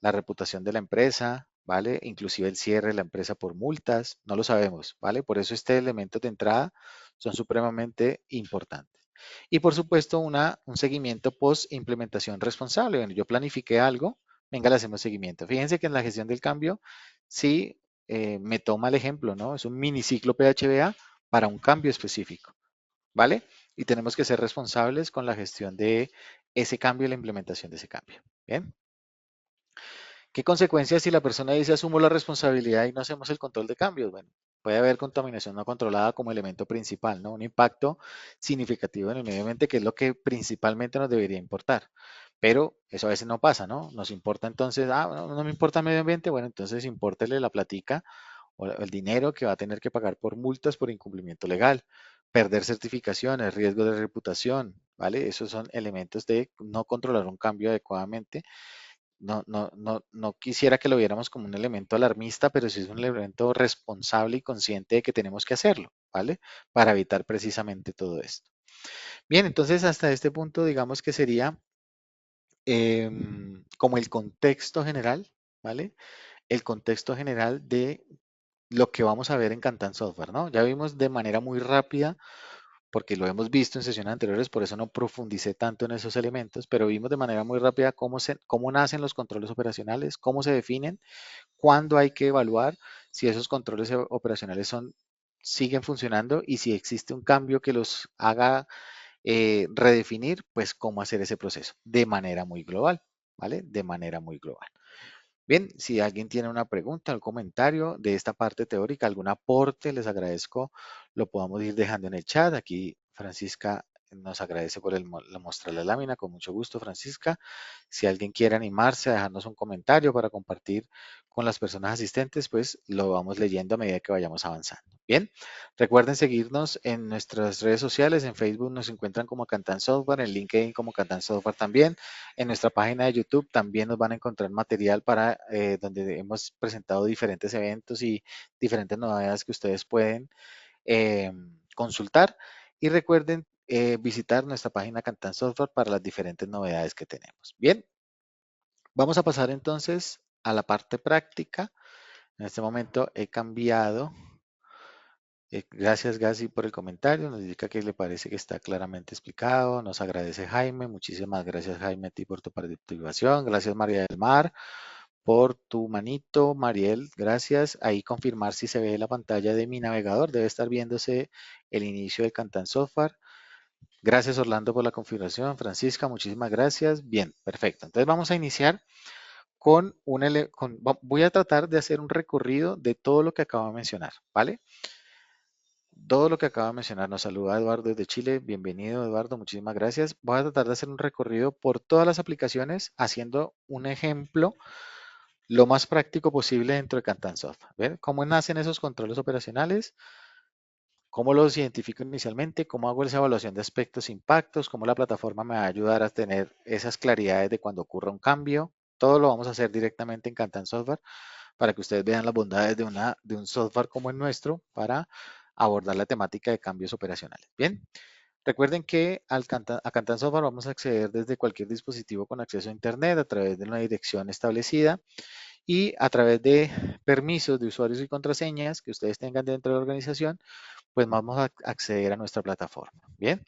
La reputación de la empresa, ¿vale? Inclusive el cierre de la empresa por multas, no lo sabemos, ¿vale? Por eso este elemento de entrada son supremamente importantes. Y por supuesto, un seguimiento post implementación responsable. Bueno, yo planifiqué algo, venga, le hacemos seguimiento. Fíjense que en la gestión del cambio, sí, me toma el ejemplo, ¿no? Es un miniciclo PHBA para un cambio específico, ¿vale? Y tenemos que ser responsables con la gestión de ese cambio y la implementación de ese cambio. Bien. ¿Qué consecuencias si la persona dice asumo la responsabilidad y no hacemos el control de cambios? Bueno, puede haber contaminación no controlada como elemento principal, ¿no? Un impacto significativo en el medio ambiente, que es lo que principalmente nos debería importar. Pero eso a veces no pasa, ¿no? Nos importa entonces, no me importa el medio ambiente, bueno, entonces impórtele la platica o el dinero que va a tener que pagar por multas por incumplimiento legal, perder certificaciones, riesgo de reputación, ¿vale? Esos son elementos de no controlar un cambio adecuadamente. No quisiera que lo viéramos como un elemento alarmista, pero sí es un elemento responsable y consciente de que tenemos que hacerlo, ¿vale? Para evitar precisamente todo esto. Bien, entonces hasta este punto digamos que sería como el contexto general, ¿vale? El contexto general de lo que vamos a ver en Cantan Software, ¿no? Ya vimos de manera muy rápida, porque lo hemos visto en sesiones anteriores, por eso no profundicé tanto en esos elementos, pero vimos de manera muy rápida cómo nacen los controles operacionales, cómo se definen, cuándo hay que evaluar si esos controles operacionales siguen funcionando y si existe un cambio que los haga redefinir, pues cómo hacer ese proceso de manera muy global, ¿vale? De manera muy global. Bien, si alguien tiene una pregunta, algún comentario de esta parte teórica, algún aporte, les agradezco, lo podamos ir dejando en el chat. Aquí Francisca nos agradece por mostrar la lámina, con mucho gusto, Francisca. Si alguien quiere animarse a dejarnos un comentario para compartir con las personas asistentes, pues lo vamos leyendo a medida que vayamos avanzando. Bien, recuerden seguirnos en nuestras redes sociales. En Facebook nos encuentran como Cantan Software, en LinkedIn como Cantan Software también. En nuestra página de YouTube también nos van a encontrar material para donde hemos presentado diferentes eventos y diferentes novedades que ustedes pueden consultar. Y recuerden visitar nuestra página Cantan Software para las diferentes novedades que tenemos. Bien, vamos a pasar entonces a la parte práctica. En este momento he cambiado. Gracias, Gazi, por el comentario. Nos indica que le parece que está claramente explicado. Nos agradece Jaime. Muchísimas gracias, Jaime, a ti por tu participación. Gracias, María del Mar, por tu manito. Mariel, gracias. Ahí confirmar si se ve la pantalla de mi navegador. Debe estar viéndose el inicio del Cantan Software. Gracias, Orlando, por la configuración. Francisca, muchísimas gracias. Bien, perfecto. Entonces vamos a iniciar voy a tratar de hacer un recorrido de todo lo que acabo de mencionar, ¿vale? Todo lo que acabo de mencionar. Nos saluda Eduardo desde Chile. Bienvenido, Eduardo. Muchísimas gracias. Voy a tratar de hacer un recorrido por todas las aplicaciones haciendo un ejemplo lo más práctico posible dentro de Cantansoft. ¿Ver cómo nacen esos controles operacionales? ¿Cómo los identifico inicialmente? ¿Cómo hago esa evaluación de aspectos e impactos? ¿Cómo la plataforma me va a ayudar a tener esas claridades de cuando ocurra un cambio? Todo lo vamos a hacer directamente en Cantan Software para que ustedes vean las bondades de un software como el nuestro para abordar la temática de cambios operacionales. Bien, recuerden que a Cantan Software vamos a acceder desde cualquier dispositivo con acceso a Internet a través de una dirección establecida y a través de permisos de usuarios y contraseñas que ustedes tengan dentro de la organización, pues vamos a acceder a nuestra plataforma. Bien,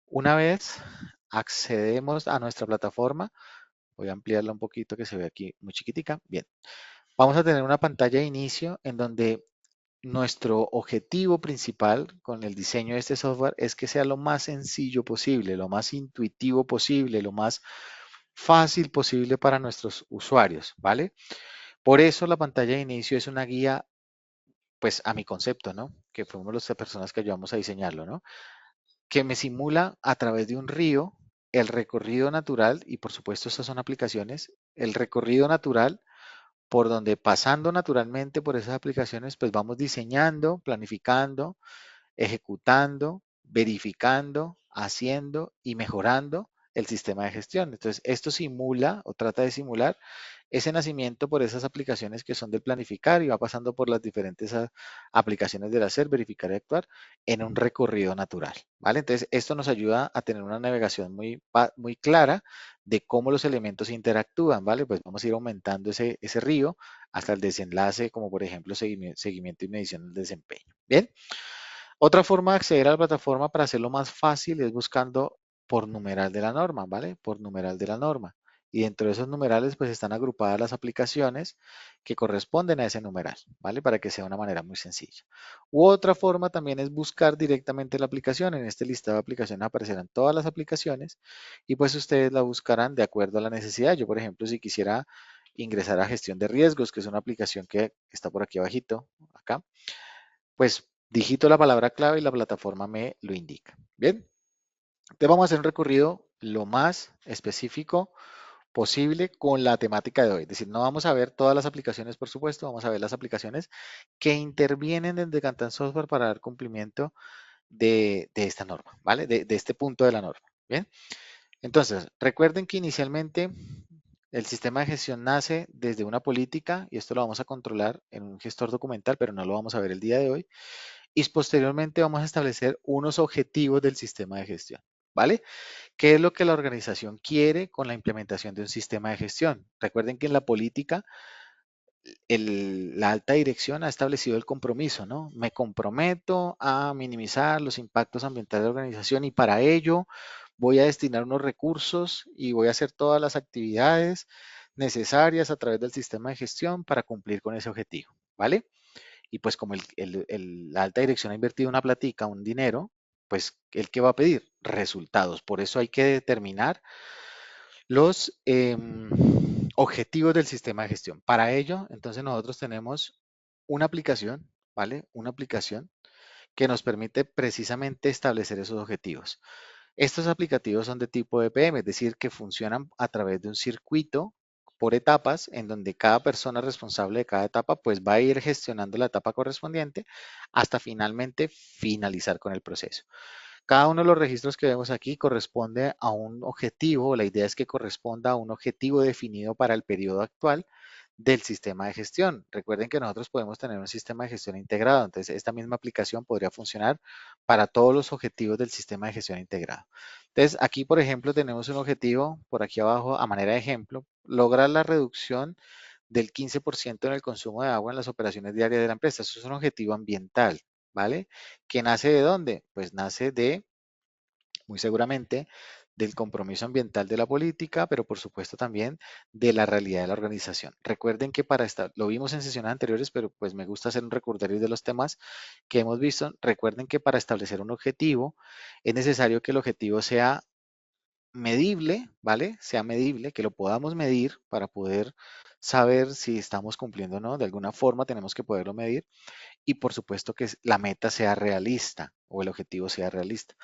una vez accedemos a nuestra plataforma, voy a ampliarla un poquito que se ve aquí muy chiquitica. Bien, vamos a tener una pantalla de inicio en donde nuestro objetivo principal con el diseño de este software es que sea lo más sencillo posible, lo más intuitivo posible, lo más fácil posible para nuestros usuarios, ¿vale? Por eso la pantalla de inicio es una guía, pues a mi concepto, ¿no? Que fuimos las personas que ayudamos a diseñarlo, ¿no? Que me simula a través de un río el recorrido natural, y por supuesto estas son aplicaciones, el recorrido natural por donde pasando naturalmente por esas aplicaciones, pues vamos diseñando, planificando, ejecutando, verificando, haciendo y mejorando el sistema de gestión. Entonces, esto simula o trata de simular ese nacimiento por esas aplicaciones que son del planificar y va pasando por las diferentes aplicaciones del hacer, verificar y actuar en un recorrido natural, ¿vale? Entonces, esto nos ayuda a tener una navegación muy clara de cómo los elementos interactúan, ¿vale? Pues vamos a ir aumentando ese río hasta el desenlace, como por ejemplo seguimiento y medición del desempeño. Bien. Otra forma de acceder a la plataforma para hacerlo más fácil es buscando por numeral de la norma, ¿vale? Por numeral de la norma. Y dentro de esos numerales pues están agrupadas las aplicaciones que corresponden a ese numeral, ¿vale? Para que sea una manera muy sencilla. U otra forma también es buscar directamente la aplicación. En este listado de aplicaciones aparecerán todas las aplicaciones y pues ustedes la buscarán de acuerdo a la necesidad. Yo, por ejemplo, si quisiera ingresar a gestión de riesgos, que es una aplicación que está por aquí abajito, acá, pues digito la palabra clave y la plataforma me lo indica. Bien, entonces vamos a hacer un recorrido lo más específico posible con la temática de hoy. Es decir, no vamos a ver todas las aplicaciones, por supuesto, vamos a ver las aplicaciones que intervienen desde Cantan Software para dar cumplimiento de esta norma, ¿vale? De este punto de la norma. Bien, entonces, recuerden que inicialmente el sistema de gestión nace desde una política y esto lo vamos a controlar en un gestor documental, pero no lo vamos a ver el día de hoy y posteriormente vamos a establecer unos objetivos del sistema de gestión, ¿vale? ¿Qué es lo que la organización quiere con la implementación de un sistema de gestión? Recuerden que en la política la alta dirección ha establecido el compromiso, ¿no? Me comprometo a minimizar los impactos ambientales de la organización y para ello voy a destinar unos recursos y voy a hacer todas las actividades necesarias a través del sistema de gestión para cumplir con ese objetivo, ¿vale? Y pues como la alta dirección ha invertido una platica, un dinero, pues ¿el qué va a pedir? Resultados. Por eso hay que determinar los objetivos del sistema de gestión. Para ello, entonces nosotros tenemos una aplicación, ¿vale? Una aplicación que nos permite precisamente establecer esos objetivos. Estos aplicativos son de tipo EPM, es decir, que funcionan a través de un circuito por etapas en donde cada persona responsable de cada etapa pues va a ir gestionando la etapa correspondiente hasta finalmente finalizar con el proceso. Cada uno de los registros que vemos aquí corresponde a un objetivo, la idea es que corresponda a un objetivo definido para el periodo actual del sistema de gestión. Recuerden que nosotros podemos tener un sistema de gestión integrado, entonces esta misma aplicación podría funcionar para todos los objetivos del sistema de gestión integrado. Entonces aquí, por ejemplo, tenemos un objetivo por aquí abajo a manera de ejemplo, lograr la reducción del 15% en el consumo de agua en las operaciones diarias de la empresa. Eso es un objetivo ambiental, ¿vale? ¿Que nace de dónde? Pues nace de, muy seguramente, del compromiso ambiental de la política, pero por supuesto también de la realidad de la organización. Recuerden que para esta, lo vimos en sesiones anteriores, pero pues me gusta hacer un recordatorio de los temas que hemos visto. Recuerden que para establecer un objetivo es necesario que el objetivo sea medible, ¿vale? Sea medible, que lo podamos medir para poder saber si estamos cumpliendo o no. De alguna forma tenemos que poderlo medir y por supuesto que la meta sea realista o el objetivo sea realista.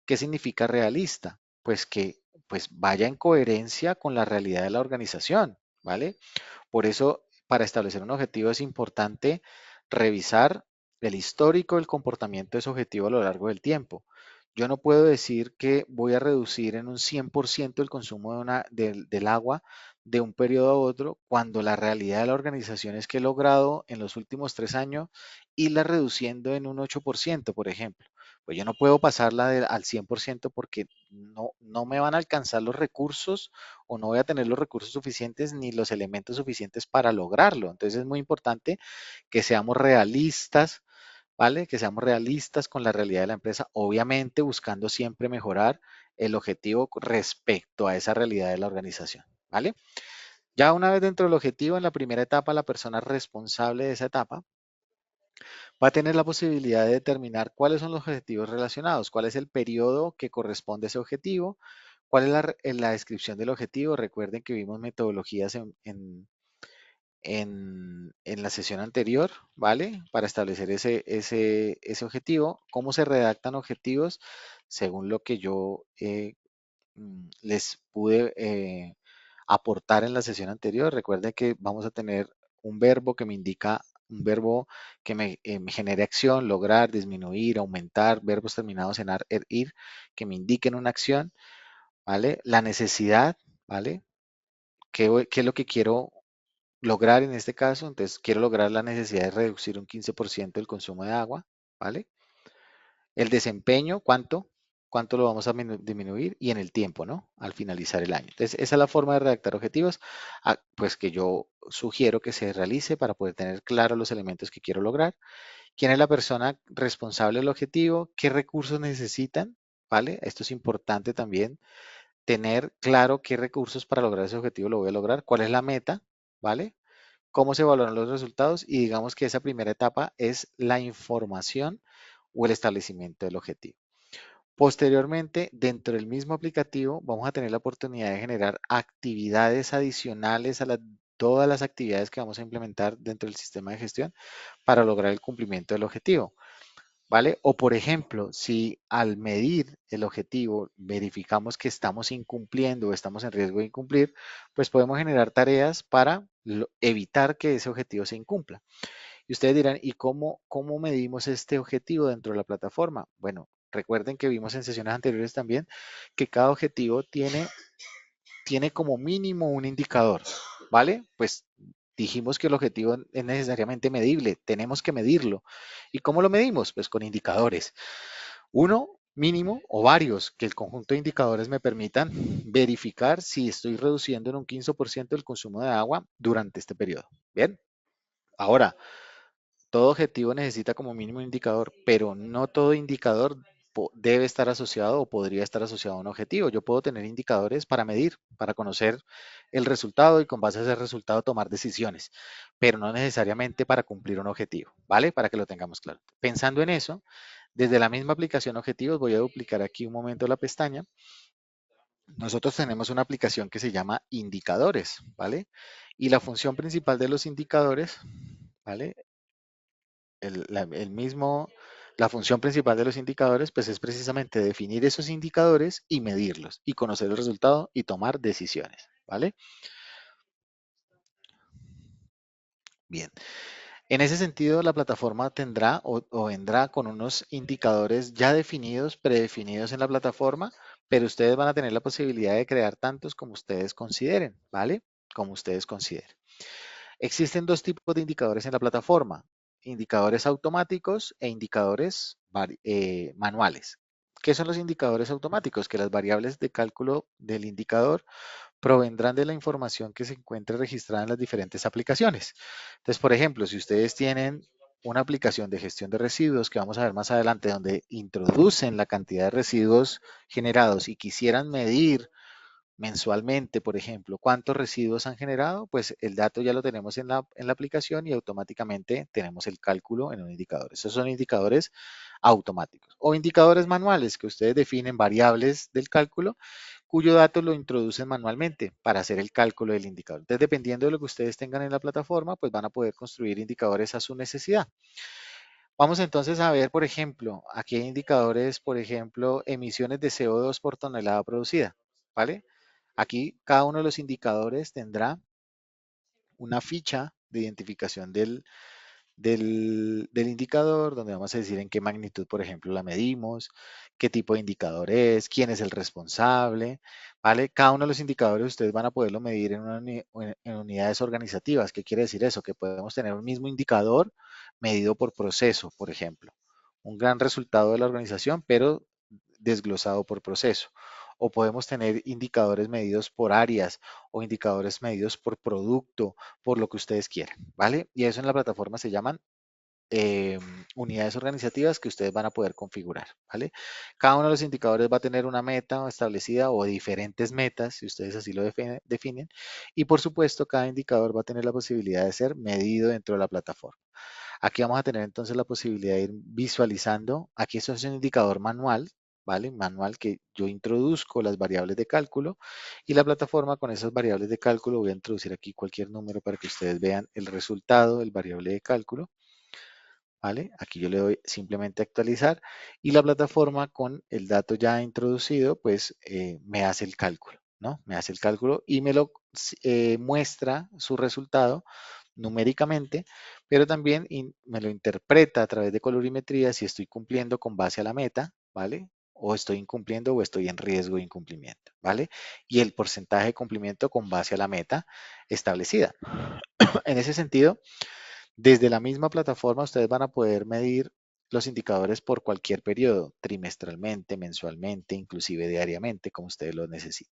¿Qué significa realista? Pues que pues vaya en coherencia con la realidad de la organización, ¿vale? Por eso, para establecer un objetivo es importante revisar el histórico del comportamiento de ese objetivo a lo largo del tiempo. Yo no puedo decir que voy a reducir en un 100% el consumo del agua de un periodo a otro cuando la realidad de la organización es que he logrado en los últimos 3 años irla reduciendo en un 8%, por ejemplo. Pues yo no puedo pasarla al 100% porque no me van a alcanzar los recursos o no voy a tener los recursos suficientes ni los elementos suficientes para lograrlo. Entonces es muy importante que seamos realistas, ¿vale? Que seamos realistas con la realidad de la empresa, obviamente buscando siempre mejorar el objetivo respecto a esa realidad de la organización, ¿vale? Ya una vez dentro del objetivo, en la primera etapa, la persona responsable de esa etapa va a tener la posibilidad de determinar cuáles son los objetivos relacionados, cuál es el periodo que corresponde a ese objetivo, cuál es la descripción del objetivo. Recuerden que vimos metodologías en la sesión anterior, ¿vale? Para establecer ese objetivo, cómo se redactan objetivos según lo que yo les pude aportar en la sesión anterior. Recuerden que vamos a tener un verbo que me indica un verbo que me genere acción, lograr, disminuir, aumentar, verbos terminados en ar, er, ir, que me indiquen una acción, ¿vale? La necesidad, ¿vale? ¿Qué es lo que quiero lograr en este caso? Entonces, quiero lograr la necesidad de reducir un 15% el consumo de agua, ¿vale? El desempeño, ¿cuánto lo vamos a disminuir? Y en el tiempo, ¿no? Al finalizar el año. Entonces, esa es la forma de redactar objetivos, pues que yo sugiero que se realice para poder tener claros los elementos que quiero lograr. ¿Quién es la persona responsable del objetivo? ¿Qué recursos necesitan? ¿Vale? Esto es importante también, tener claro qué recursos para lograr ese objetivo lo voy a lograr, cuál es la meta, ¿vale? Cómo se evalúan los resultados y digamos que esa primera etapa es la información o el establecimiento del objetivo. Posteriormente, dentro del mismo aplicativo, vamos a tener la oportunidad de generar actividades adicionales a todas las actividades que vamos a implementar dentro del sistema de gestión para lograr el cumplimiento del objetivo. ¿Vale? O por ejemplo, si al medir el objetivo verificamos que estamos incumpliendo o estamos en riesgo de incumplir, pues podemos generar tareas para evitar que ese objetivo se incumpla. Y ustedes dirán, ¿y cómo medimos este objetivo dentro de la plataforma? Bueno, recuerden que vimos en sesiones anteriores también que cada objetivo tiene como mínimo un indicador, ¿vale? Pues dijimos que el objetivo es necesariamente medible, tenemos que medirlo. ¿Y cómo lo medimos? Pues con indicadores. Uno mínimo o varios, que el conjunto de indicadores me permitan verificar si estoy reduciendo en un 15% el consumo de agua durante este periodo. Bien, ahora, todo objetivo necesita como mínimo un indicador, pero no todo indicador debe estar asociado o podría estar asociado a un objetivo. Yo puedo tener indicadores para medir, para conocer el resultado y con base a ese resultado tomar decisiones, pero no necesariamente para cumplir un objetivo, ¿vale? Para que lo tengamos claro. Pensando en eso, desde la misma aplicación objetivos, voy a duplicar aquí un momento la pestaña. Nosotros tenemos una aplicación que se llama indicadores, ¿vale? Y la función principal de los indicadores, ¿vale? La función principal de los indicadores, pues es precisamente definir esos indicadores y medirlos y conocer el resultado y tomar decisiones, ¿vale? Bien. En ese sentido, la plataforma tendrá o vendrá con unos indicadores ya definidos, predefinidos en la plataforma, pero ustedes van a tener la posibilidad de crear tantos como ustedes consideren, ¿vale? Como ustedes consideren. Existen dos tipos de indicadores en la plataforma, indicadores automáticos e indicadores manuales. ¿Qué son los indicadores automáticos? Que las variables de cálculo del indicador provendrán de la información que se encuentre registrada en las diferentes aplicaciones. Entonces, por ejemplo, si ustedes tienen una aplicación de gestión de residuos que vamos a ver más adelante, donde introducen la cantidad de residuos generados y quisieran medir mensualmente, por ejemplo, cuántos residuos han generado, pues el dato ya lo tenemos en la aplicación y automáticamente tenemos el cálculo en un indicador. Esos son indicadores automáticos o indicadores manuales que ustedes definen variables del cálculo cuyo dato lo introducen manualmente para hacer el cálculo del indicador. Entonces, dependiendo de lo que ustedes tengan en la plataforma, pues van a poder construir indicadores a su necesidad. Vamos entonces a ver, por ejemplo, aquí hay indicadores, por ejemplo, emisiones de CO2 por tonelada producida, ¿vale? Aquí cada uno de los indicadores tendrá una ficha de identificación del indicador, donde vamos a decir en qué magnitud, por ejemplo, la medimos, qué tipo de indicador es, quién es el responsable, ¿vale? Cada uno de los indicadores ustedes van a poderlo medir en unidades organizativas. ¿Qué quiere decir eso? Que podemos tener un mismo indicador medido por proceso, por ejemplo. Un gran resultado de la organización, pero desglosado por proceso. O podemos tener indicadores medidos por áreas o indicadores medidos por producto, por lo que ustedes quieran, ¿vale? Y eso en la plataforma se llaman eh, unidades organizativas que ustedes van a poder configurar, ¿vale? Cada uno de los indicadores va a tener una meta establecida o diferentes metas, si ustedes así lo definen, y por supuesto cada indicador va a tener la posibilidad de ser medido dentro de la plataforma. Aquí vamos a tener entonces la posibilidad de ir visualizando, aquí esto es un indicador manual, ¿vale? Manual que yo introduzco las variables de cálculo y la plataforma con esas variables de cálculo voy a introducir aquí cualquier número para que ustedes vean el resultado del variable de cálculo. ¿Vale? Aquí yo le doy simplemente actualizar y la plataforma con el dato ya introducido, pues me hace el cálculo, ¿no? Me hace el cálculo y me lo muestra su resultado numéricamente, pero también me lo interpreta a través de colorimetría si estoy cumpliendo con base a la meta, ¿vale? O estoy incumpliendo o estoy en riesgo de incumplimiento, ¿vale? Y el porcentaje de cumplimiento con base a la meta establecida. En ese sentido, desde la misma plataforma ustedes van a poder medir los indicadores por cualquier periodo, trimestralmente, mensualmente, inclusive diariamente, como ustedes lo necesiten.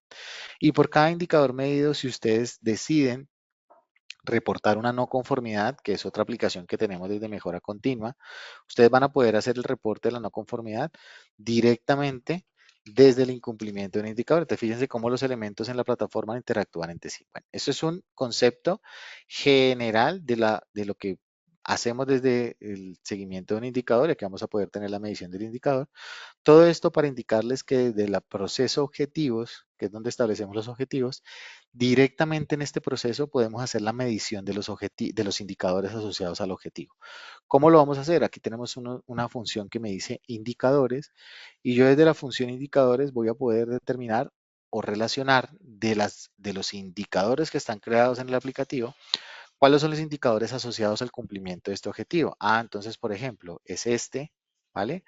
Y por cada indicador medido, si ustedes deciden reportar una no conformidad, que es otra aplicación que tenemos desde Mejora Continua, ustedes van a poder hacer el reporte de la no conformidad directamente desde el incumplimiento de un indicador. Entonces, fíjense cómo los elementos en la plataforma interactúan entre sí. Bueno, eso es un concepto general de lo que hacemos desde el seguimiento de un indicador, y aquí vamos a poder tener la medición del indicador. Todo esto para indicarles que desde el proceso objetivos, que es donde establecemos los objetivos, directamente en este proceso podemos hacer la medición de de los indicadores asociados al objetivo. ¿Cómo lo vamos a hacer? Aquí tenemos una función que me dice indicadores y yo desde la función indicadores voy a poder determinar o relacionar de los indicadores que están creados en el aplicativo, cuáles son los indicadores asociados al cumplimiento de este objetivo. Ah, entonces, por ejemplo, es este, ¿vale?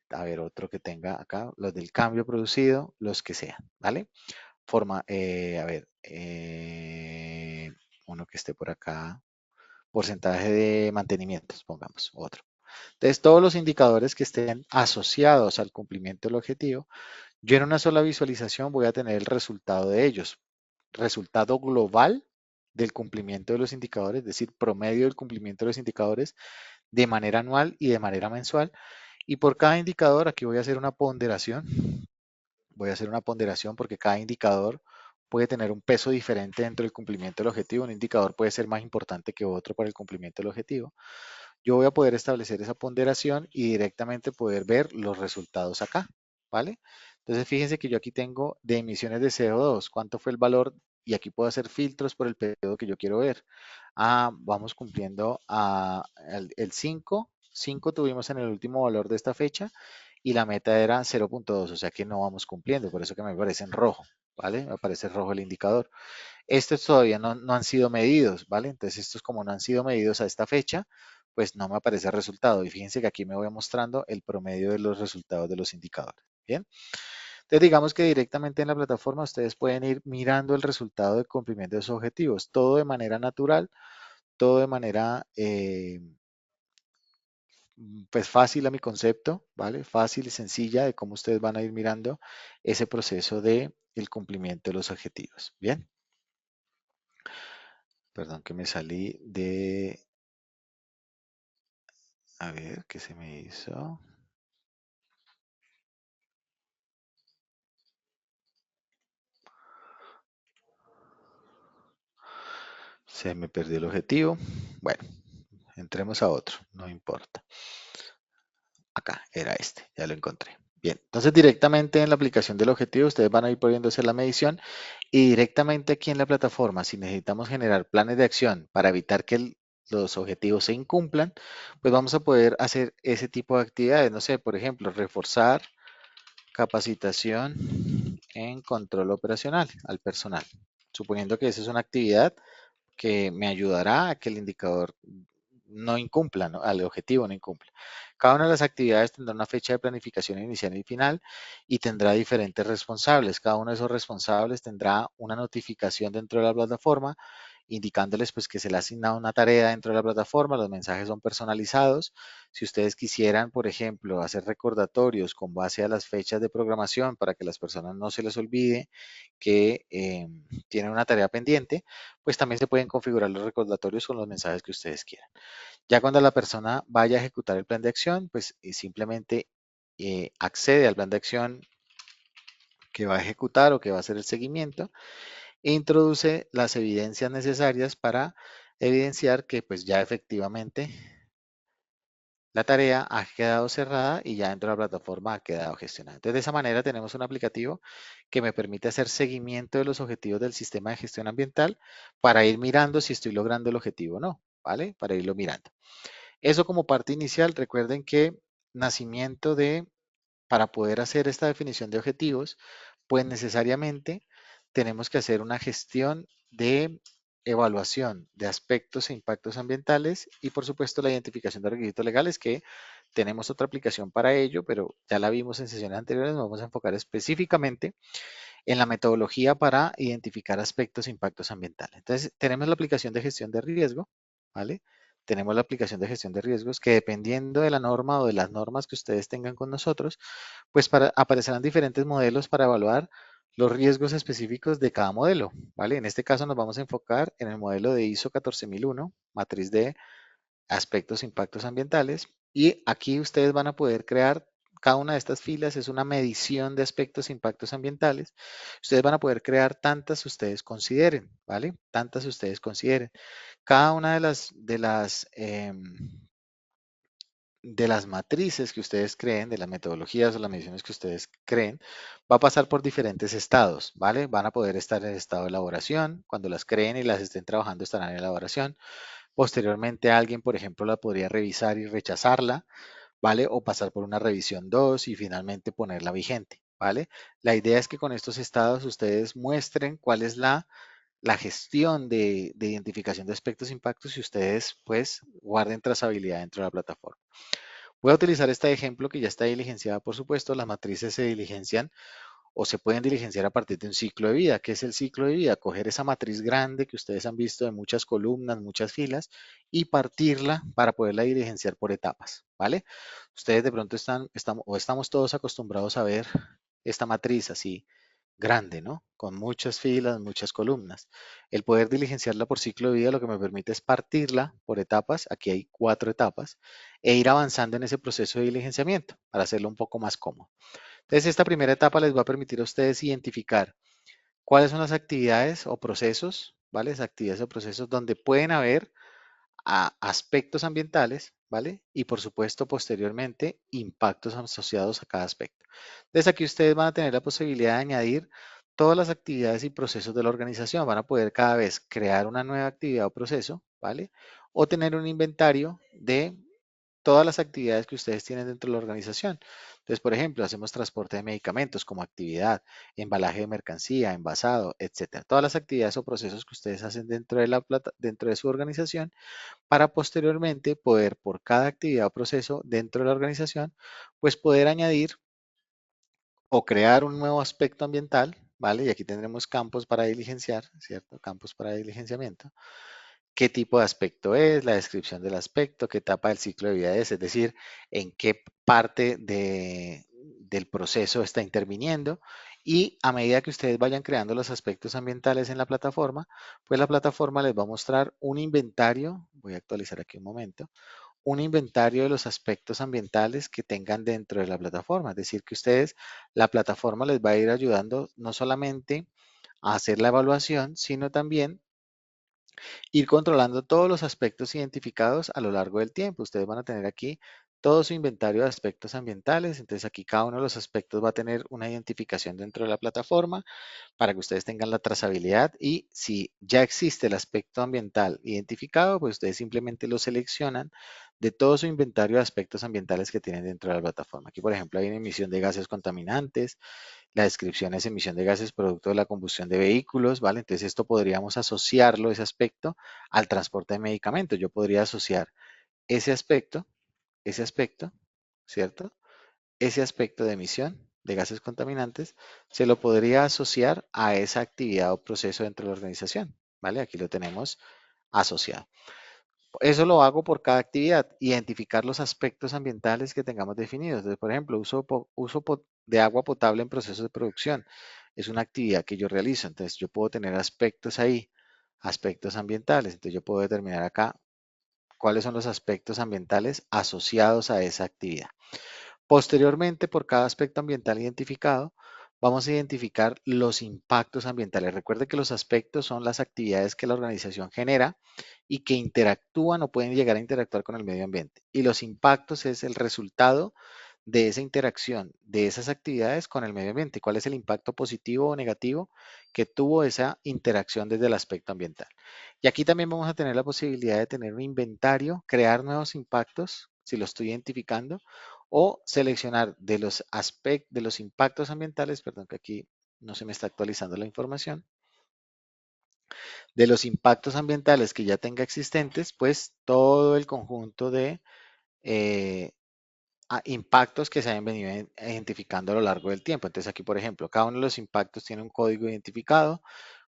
A ver, otro que tenga acá, los del cambio producido, los que sean, ¿vale? A ver, uno que esté por acá, porcentaje de mantenimientos, pongamos otro. Entonces, todos los indicadores que estén asociados al cumplimiento del objetivo, yo en una sola visualización voy a tener el resultado de ellos, resultado global del cumplimiento de los indicadores, es decir, promedio del cumplimiento de los indicadores de manera anual y de manera mensual. Y por cada indicador, aquí voy a hacer una ponderación. Voy a hacer una ponderación porque cada indicador puede tener un peso diferente dentro del cumplimiento del objetivo. Un indicador puede ser más importante que otro para el cumplimiento del objetivo. Yo voy a poder establecer esa ponderación y directamente poder ver los resultados acá, ¿vale? Entonces fíjense que yo aquí tengo de emisiones de CO2, cuánto fue el valor y aquí puedo hacer filtros por el periodo que yo quiero ver. Ah, vamos cumpliendo el 5, 5 tuvimos en el último valor de esta fecha y la meta era 0.2, o sea que no vamos cumpliendo, por eso que me aparece en rojo, ¿vale? Me aparece rojo el indicador. Estos todavía no han sido medidos, ¿vale? Entonces estos como no han sido medidos a esta fecha, pues no me aparece el resultado. Y fíjense que aquí me voy mostrando el promedio de los resultados de los indicadores. Bien. Entonces digamos que directamente en la plataforma ustedes pueden ir mirando el resultado de cumplimiento de sus objetivos, todo de manera natural, todo de manera pues fácil a mi concepto, ¿vale? Fácil y sencilla de cómo ustedes van a ir mirando ese proceso de el cumplimiento de los objetivos. Bien. Perdón que me salí de a ver, ¿qué se me hizo? Se me perdió el objetivo. Bueno, entremos a otro, no importa. Acá, era este, ya lo encontré. Bien, entonces directamente en la aplicación del objetivo ustedes van a ir pudiendo hacer la medición y directamente aquí en la plataforma, si necesitamos generar planes de acción para evitar que los objetivos se incumplan, pues vamos a poder hacer ese tipo de actividades. No sé, por ejemplo, reforzar capacitación en control operacional al personal. Suponiendo que esa es una actividad que me ayudará a que el indicador no incumpla, ¿no? Al objetivo no incumpla. Cada una de las actividades tendrá una fecha de planificación inicial y final y tendrá diferentes responsables. Cada uno de esos responsables tendrá una notificación dentro de la plataforma indicándoles pues que se le ha asignado una tarea dentro de la plataforma, los mensajes son personalizados. Si ustedes quisieran, por ejemplo, hacer recordatorios con base a las fechas de programación para que las personas no se les olvide que tienen una tarea pendiente, pues también se pueden configurar los recordatorios con los mensajes que ustedes quieran. Ya cuando la persona vaya a ejecutar el plan de acción, pues simplemente accede al plan de acción que va a ejecutar o que va a hacer el seguimiento e introduce las evidencias necesarias para evidenciar que pues ya efectivamente la tarea ha quedado cerrada y ya dentro de la plataforma ha quedado gestionada. Entonces, de esa manera tenemos un aplicativo que me permite hacer seguimiento de los objetivos del sistema de gestión ambiental para ir mirando si estoy logrando el objetivo o no, ¿vale? Para irlo mirando. Eso como parte inicial, recuerden que nacimiento para poder hacer esta definición de objetivos, pues necesariamente tenemos que hacer una gestión de evaluación de aspectos e impactos ambientales y por supuesto la identificación de requisitos legales que tenemos otra aplicación para ello, pero ya la vimos en sesiones anteriores, nos vamos a enfocar específicamente en la metodología para identificar aspectos e impactos ambientales. Entonces, tenemos la aplicación de gestión de riesgo, ¿vale? Tenemos la aplicación de gestión de riesgos que dependiendo de la norma o de las normas que ustedes tengan con nosotros, pues aparecerán diferentes modelos para evaluar los riesgos específicos de cada modelo, ¿vale? En este caso nos vamos a enfocar en el modelo de ISO 14001, matriz de aspectos, impactos ambientales. Y aquí ustedes van a poder crear, cada una de estas filas es una medición de aspectos e impactos ambientales. Ustedes van a poder crear tantas ustedes consideren, ¿vale? Tantas ustedes consideren. Cada una de las matrices que ustedes creen, de las metodologías o las mediciones que ustedes creen, va a pasar por diferentes estados, ¿vale? Van a poder estar en el estado de elaboración, cuando las creen y las estén trabajando estarán en elaboración. Posteriormente alguien, por ejemplo, la podría revisar y rechazarla, ¿vale? O pasar por una revisión 2 y finalmente ponerla vigente, ¿vale? La idea es que con estos estados ustedes muestren cuál es la gestión de identificación de aspectos e impactos y ustedes pues guarden trazabilidad dentro de la plataforma. Voy a utilizar este ejemplo que ya está diligenciada, por supuesto. Las matrices se diligencian o se pueden diligenciar a partir de un ciclo de vida. ¿Qué es el ciclo de vida? Coger esa matriz grande que ustedes han visto de muchas columnas, muchas filas y partirla para poderla diligenciar por etapas, ¿vale? Ustedes de pronto estamos todos acostumbrados a ver esta matriz así grande, ¿no? Con muchas filas, muchas columnas. El poder diligenciarla por ciclo de vida lo que me permite es partirla por etapas, aquí hay 4 etapas, e ir avanzando en ese proceso de diligenciamiento para hacerlo un poco más cómodo. Entonces, esta primera etapa les va a permitir a ustedes identificar cuáles son las actividades o procesos, ¿vale? Las actividades o procesos donde pueden haber aspectos ambientales, ¿vale? Y por supuesto, posteriormente, impactos asociados a cada aspecto. Entonces, aquí ustedes van a tener la posibilidad de añadir todas las actividades y procesos de la organización. Van a poder cada vez crear una nueva actividad o proceso, ¿vale? O tener un inventario de todas las actividades que ustedes tienen dentro de la organización. Entonces, por ejemplo, hacemos transporte de medicamentos como actividad, embalaje de mercancía, envasado, etcétera. Todas las actividades o procesos que ustedes hacen dentro de su organización para posteriormente poder, por cada actividad o proceso dentro de la organización, pues poder añadir o crear un nuevo aspecto ambiental, ¿vale? Y aquí tendremos campos para diligenciar, ¿cierto? Campos para diligenciamiento. ¿Qué tipo de aspecto es? La descripción del aspecto, qué etapa del ciclo de vida es decir, en qué parte del proceso está interviniendo. Y a medida que ustedes vayan creando los aspectos ambientales en la plataforma, pues la plataforma les va a mostrar un inventario, voy a actualizar aquí un momento, un inventario de los aspectos ambientales que tengan dentro de la plataforma. Es decir, que ustedes, la plataforma les va a ir ayudando no solamente a hacer la evaluación, sino también ir controlando todos los aspectos identificados a lo largo del tiempo. Ustedes van a tener aquí todo su inventario de aspectos ambientales. Entonces aquí cada uno de los aspectos va a tener una identificación dentro de la plataforma para que ustedes tengan la trazabilidad y si ya existe el aspecto ambiental identificado, pues ustedes simplemente lo seleccionan de todo su inventario de aspectos ambientales que tienen dentro de la plataforma. Aquí, por ejemplo, hay una emisión de gases contaminantes, la descripción es emisión de gases producto de la combustión de vehículos, ¿vale? Entonces esto podríamos asociarlo, ese aspecto, al transporte de medicamentos. Yo podría asociar ese aspecto, ¿cierto? Ese aspecto de emisión de gases contaminantes se lo podría asociar a esa actividad o proceso dentro de la organización, ¿vale? Aquí lo tenemos asociado. Eso lo hago por cada actividad, identificar los aspectos ambientales que tengamos definidos. Entonces, por ejemplo, de agua potable en procesos de producción. Es una actividad que yo realizo. Entonces, yo puedo tener aspectos ahí, aspectos ambientales. Entonces, yo puedo determinar acá cuáles son los aspectos ambientales asociados a esa actividad. Posteriormente, por cada aspecto ambiental identificado, vamos a identificar los impactos ambientales. Recuerde que los aspectos son las actividades que la organización genera y que interactúan o pueden llegar a interactuar con el medio ambiente. Y los impactos es el resultado de esa interacción, de esas actividades con el medio ambiente. ¿Cuál es el impacto positivo o negativo que tuvo esa interacción desde el aspecto ambiental? Y aquí también vamos a tener la posibilidad de tener un inventario, crear nuevos impactos, si lo estoy identificando, o seleccionar de los impactos ambientales, perdón que aquí no se me está actualizando la información, De los impactos ambientales que ya tenga existentes, pues todo el conjunto de eh, impactos que se hayan venido identificando a lo largo del tiempo. Entonces aquí, por ejemplo, cada uno de los impactos tiene un código identificado,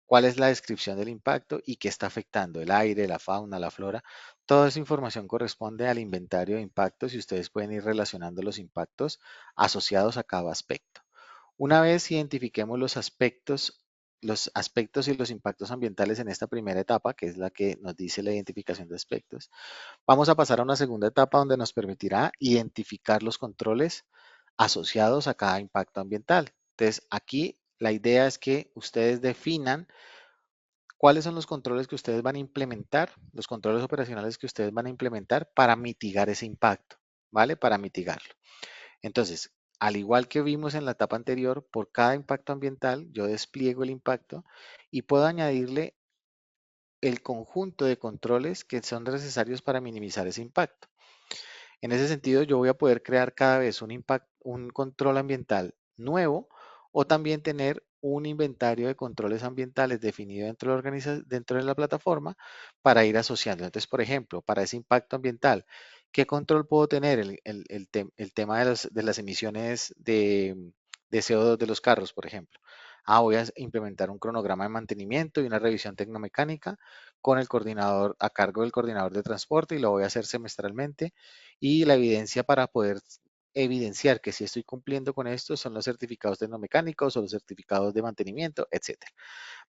cuál es la descripción del impacto y qué está afectando el aire, la fauna, la flora. Toda esa información corresponde al inventario de impactos y ustedes pueden ir relacionando los impactos asociados a cada aspecto. Una vez identifiquemos los aspectos y los impactos ambientales en esta primera etapa, que es la que nos dice la identificación de aspectos, vamos a pasar a una segunda etapa donde nos permitirá identificar los controles asociados a cada impacto ambiental. Entonces, aquí la idea es que ustedes definan cuáles son los controles que ustedes van a implementar, los controles operacionales que ustedes van a implementar para mitigar ese impacto, ¿vale? Para mitigarlo. Entonces, al igual que vimos en la etapa anterior, por cada impacto ambiental, yo despliego el impacto y puedo añadirle el conjunto de controles que son necesarios para minimizar ese impacto. En ese sentido, yo voy a poder crear cada vez un control ambiental nuevo o también tener un inventario de controles ambientales definido dentro de la plataforma para ir asociando. Entonces, por ejemplo, para ese impacto ambiental, ¿qué control puedo tener? El tema de las emisiones de CO2 de los carros, por ejemplo. Voy a implementar un cronograma de mantenimiento y una revisión tecnomecánica con el coordinador a cargo del coordinador de transporte y lo voy a hacer semestralmente y la evidencia para poder evidenciar que si estoy cumpliendo con esto son los certificados tecnomecánicos o los certificados de mantenimiento, etcétera.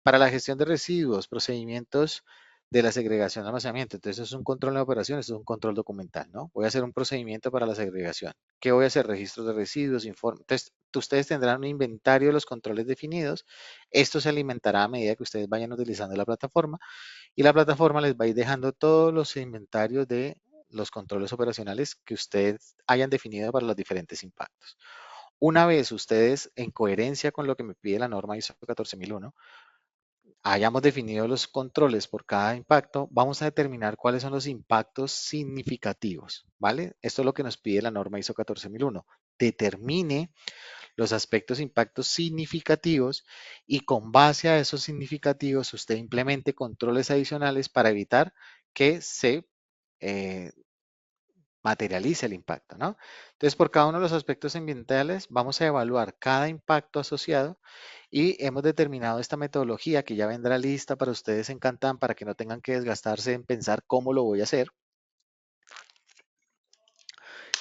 Para la gestión de residuos, procedimientos de la segregación de almacenamiento. Entonces, eso es un control de operaciones, eso es un control documental, ¿no? Voy a hacer un procedimiento para la segregación. ¿Qué voy a hacer? Registros de residuos, informes. Entonces, ustedes tendrán un inventario de los controles definidos. Esto se alimentará a medida que ustedes vayan utilizando la plataforma y la plataforma les va a ir dejando todos los inventarios de los controles operacionales que ustedes hayan definido para los diferentes impactos. Una vez ustedes, en coherencia con lo que me pide la norma ISO 14001, hayamos definido los controles por cada impacto, vamos a determinar cuáles son los impactos significativos, ¿vale? Esto es lo que nos pide la norma ISO 14001. Determine los aspectos e impactos significativos y con base a esos significativos usted implemente controles adicionales para evitar que se eh, materialice el impacto, ¿no? Entonces, por cada uno de los aspectos ambientales vamos a evaluar cada impacto asociado y hemos determinado esta metodología que ya vendrá lista para ustedes en Cantan para que no tengan que desgastarse en pensar cómo lo voy a hacer.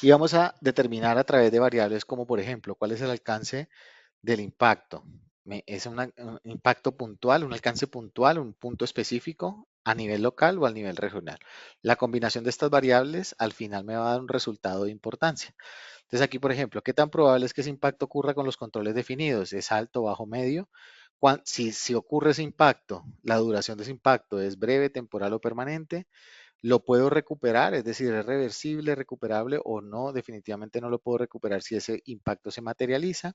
Y vamos a determinar a través de variables como, por ejemplo, cuál es el alcance del impacto. Es un impacto puntual, un alcance puntual, un punto específico a nivel local o a nivel regional. La combinación de estas variables al final me va a dar un resultado de importancia. Entonces aquí, por ejemplo, ¿qué tan probable es que ese impacto ocurra con los controles definidos? ¿Es alto, bajo, medio? Si ocurre ese impacto, la duración de ese impacto es breve, temporal o permanente, lo puedo recuperar, es decir, es reversible, recuperable o no, definitivamente no lo puedo recuperar si ese impacto se materializa.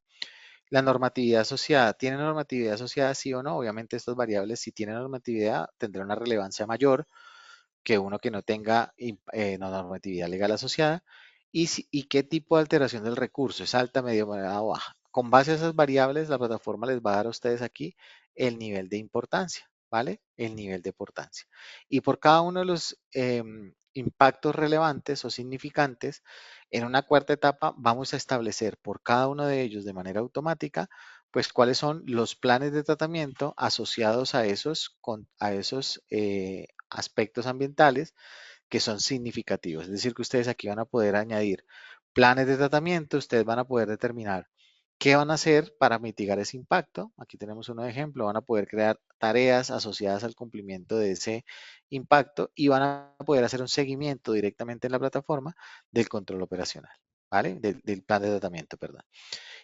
La normatividad asociada, ¿tiene normatividad asociada sí o no? Obviamente estas variables, si tienen normatividad, tendrán una relevancia mayor que uno que no tenga no normatividad legal asociada. Y qué tipo de alteración del recurso, es alta, media, moderada o baja. Con base a esas variables, la plataforma les va a dar a ustedes aquí el nivel de importancia, ¿vale? El nivel de importancia. Y por cada uno de los impactos relevantes o significantes, en una cuarta etapa vamos a establecer por cada uno de ellos de manera automática, pues cuáles son los planes de tratamiento asociados a esos aspectos ambientales que son significativos. Es decir, que ustedes aquí van a poder añadir planes de tratamiento, ustedes van a poder determinar qué van a hacer para mitigar ese impacto. Aquí tenemos un ejemplo, van a poder crear tareas asociadas al cumplimiento de ese impacto y van a poder hacer un seguimiento directamente en la plataforma del control operacional, ¿vale? Del plan de tratamiento, perdón.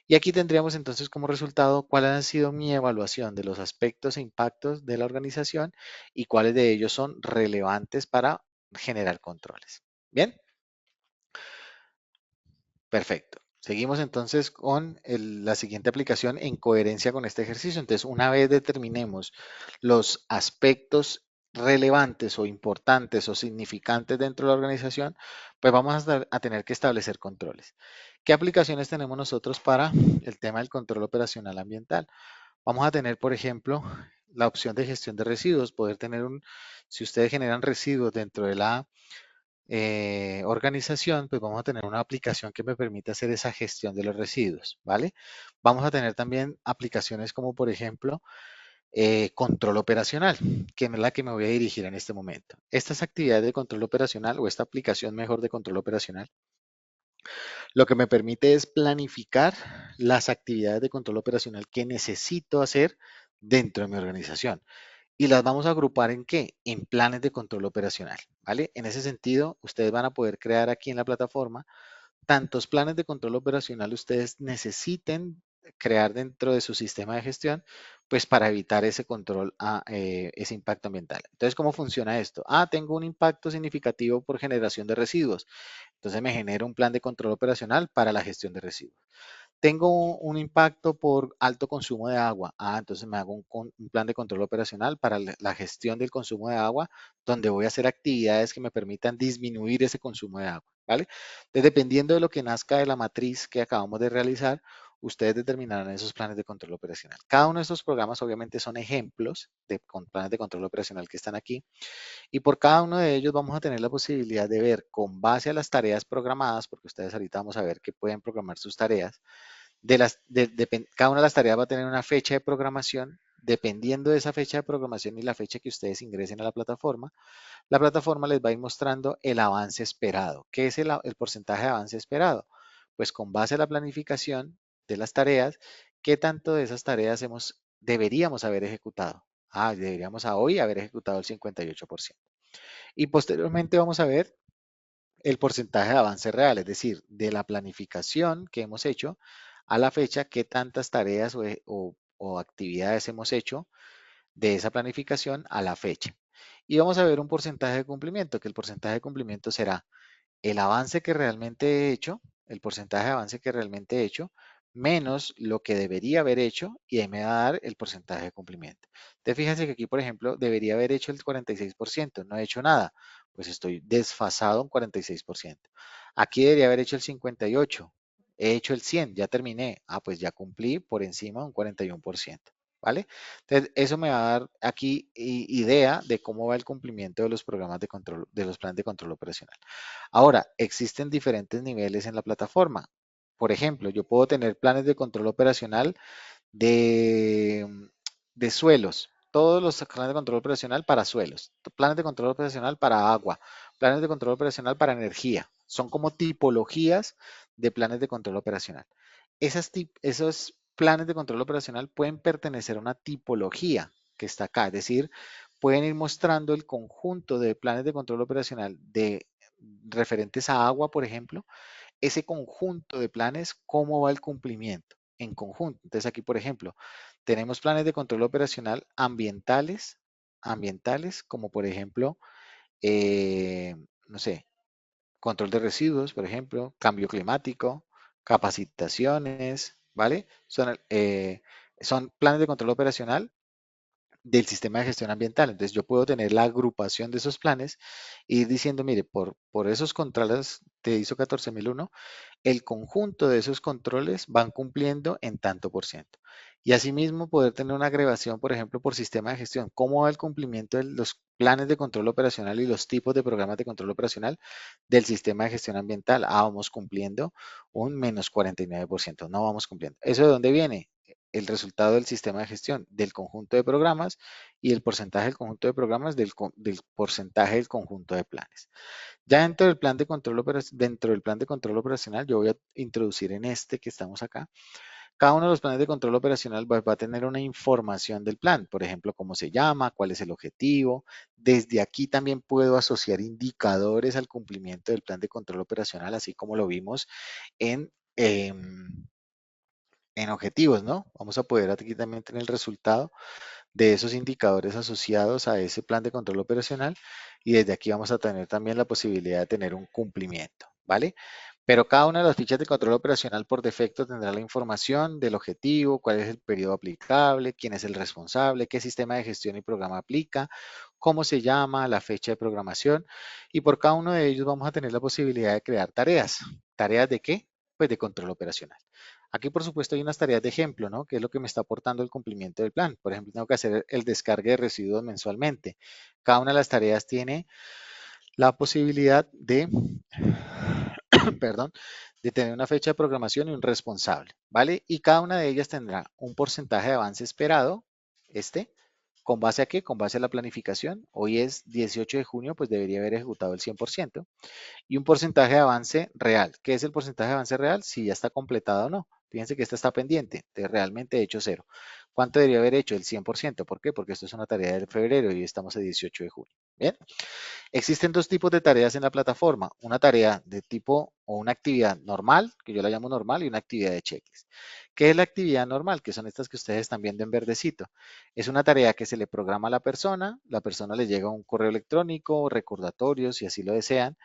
Y aquí tendríamos entonces como resultado cuál ha sido mi evaluación de los aspectos e impactos de la organización y cuáles de ellos son relevantes para generar controles. Bien, perfecto. Seguimos entonces con la siguiente aplicación en coherencia con este ejercicio. Entonces, una vez determinemos los aspectos relevantes o importantes o significantes dentro de la organización, pues vamos a tener que establecer controles. ¿Qué aplicaciones tenemos nosotros para el tema del control operacional ambiental? Vamos a tener, por ejemplo, la opción de gestión de residuos, poder tener si ustedes generan residuos dentro de la organización, pues vamos a tener una aplicación que me permite hacer esa gestión de los residuos, ¿vale? Vamos a tener también aplicaciones como, por ejemplo, control operacional, que es la que me voy a dirigir en este momento. Estas actividades de control operacional o esta aplicación mejor de control operacional, lo que me permite es planificar las actividades de control operacional que necesito hacer dentro de mi organización. Y las vamos a agrupar en qué? En planes de control operacional, ¿vale? En ese sentido, ustedes van a poder crear aquí en la plataforma tantos planes de control operacional ustedes necesiten crear dentro de su sistema de gestión, pues para evitar ese control, ese impacto ambiental. Entonces, ¿cómo funciona esto? Tengo un impacto significativo por generación de residuos. Entonces me genera un plan de control operacional para la gestión de residuos. Tengo un impacto por alto consumo de agua. Entonces me hago un plan de control operacional para la gestión del consumo de agua, donde voy a hacer actividades que me permitan disminuir ese consumo de agua, ¿vale? Entonces, dependiendo de lo que nazca de la matriz que acabamos de realizar, ustedes determinarán esos planes de control operacional. Cada uno de estos programas obviamente son ejemplos de planes de control operacional que están aquí y por cada uno de ellos vamos a tener la posibilidad de ver con base a las tareas programadas, porque ustedes ahorita vamos a ver que pueden programar sus tareas, cada una de las tareas va a tener una fecha de programación. Dependiendo de esa fecha de programación y la fecha que ustedes ingresen a la plataforma les va a ir mostrando el avance esperado. ¿Qué es el porcentaje de avance esperado? Pues con base a la planificación de las tareas, ¿qué tanto de esas tareas deberíamos haber ejecutado? Deberíamos a hoy haber ejecutado el 58%. Y posteriormente vamos a ver el porcentaje de avance real, es decir, de la planificación que hemos hecho a la fecha, qué tantas tareas o actividades hemos hecho de esa planificación a la fecha. Y vamos a ver un porcentaje de cumplimiento, que el porcentaje de cumplimiento será el avance que realmente he hecho, el porcentaje de avance que realmente he hecho, menos lo que debería haber hecho, y ahí me va a dar el porcentaje de cumplimiento. Entonces, fíjense que aquí, por ejemplo, debería haber hecho el 46%, no he hecho nada, pues estoy desfasado un 46%. Aquí debería haber hecho el 58%, he hecho el 100%, ya terminé, pues ya cumplí por encima un 41%. ¿Vale? Entonces, eso me va a dar aquí idea de cómo va el cumplimiento de los programas de control, de los planes de control operacional. Ahora, existen diferentes niveles en la plataforma. Por ejemplo, yo puedo tener planes de control operacional de, de suelos, todos los planes de control operacional para suelos, planes de control operacional para agua, planes de control operacional para energía. Son como tipologías de planes de control operacional. Esos planes de control operacional pueden pertenecer a una tipología que está acá, es decir, pueden ir mostrando el conjunto de planes de control operacional de referentes a agua, por ejemplo, ese conjunto de planes, cómo va el cumplimiento en conjunto. Entonces aquí, por ejemplo, tenemos planes de control operacional ambientales como por ejemplo, eh, no sé, control de residuos, por ejemplo, cambio climático, capacitaciones, ¿vale? Son planes de control operacional del sistema de gestión ambiental. Entonces yo puedo tener la agrupación de esos planes y ir diciendo, mire, por esos controles de ISO 14001, el conjunto de esos controles van cumpliendo en tanto por ciento. Y asimismo poder tener una agregación, por ejemplo, por sistema de gestión, cómo va el cumplimiento de los planes de control operacional y los tipos de programas de control operacional del sistema de gestión ambiental. Vamos cumpliendo un menos 49%, no vamos cumpliendo. ¿Eso de dónde viene? El resultado del sistema de gestión del conjunto de programas y el porcentaje del conjunto de programas del porcentaje del conjunto de planes. Ya dentro del plan de control operacional, yo voy a introducir en este que estamos acá. Cada uno de los planes de control operacional va a tener una información del plan, por ejemplo, cómo se llama, cuál es el objetivo. Desde aquí también puedo asociar indicadores al cumplimiento del plan de control operacional, así como lo vimos en, en objetivos, ¿no? Vamos a poder aquí también tener el resultado de esos indicadores asociados a ese plan de control operacional y desde aquí vamos a tener también la posibilidad de tener un cumplimiento, ¿vale? Pero cada una de las fichas de control operacional por defecto tendrá la información del objetivo, cuál es el periodo aplicable, quién es el responsable, qué sistema de gestión y programa aplica, cómo se llama, la fecha de programación y por cada uno de ellos vamos a tener la posibilidad de crear tareas. ¿Tareas de qué? Pues de control operacional. Aquí, por supuesto, hay unas tareas de ejemplo, ¿no? Que es lo que me está aportando el cumplimiento del plan. Por ejemplo, tengo que hacer el descargue de residuos mensualmente. Cada una de las tareas tiene la posibilidad de, perdón, de tener una fecha de programación y un responsable, ¿vale? Y cada una de ellas tendrá un porcentaje de avance esperado, este, ¿con base a qué? Con base a la planificación. Hoy es 18 de junio, pues debería haber ejecutado el 100%. Y un porcentaje de avance real. ¿Qué es el porcentaje de avance real? Si ya está completado o no. Fíjense que esta está pendiente, de realmente he hecho cero. ¿Cuánto debería haber hecho? El 100%. ¿Por qué? Porque esto es una tarea de febrero y estamos a 18 de junio. Bien. Existen dos tipos de tareas en la plataforma. Una tarea de tipo o una actividad normal, que yo la llamo normal, y una actividad de checklist. ¿Qué es la actividad normal? Que son estas que ustedes están viendo en verdecito. Es una tarea que se le programa a la persona le llega un correo electrónico, recordatorios, si así lo desean,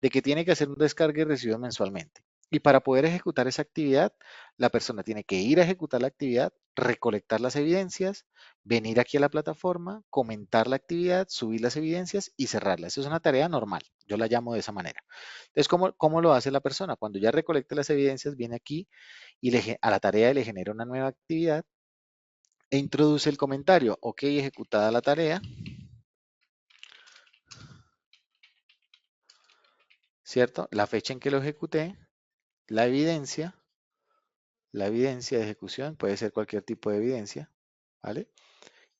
de que tiene que hacer un descargue y recibo mensualmente. Y para poder ejecutar esa actividad, la persona tiene que ir a ejecutar la actividad, recolectar las evidencias, venir aquí a la plataforma, comentar la actividad, subir las evidencias y cerrarla. Esa es una tarea normal. Yo la llamo de esa manera. Entonces, ¿cómo lo hace la persona? Cuando ya recolecte las evidencias, viene aquí y a la tarea le genera una nueva actividad e introduce el comentario. Ok, ejecutada la tarea, ¿cierto? La fecha en que lo ejecuté, la evidencia, la evidencia de ejecución, puede ser cualquier tipo de evidencia, ¿vale?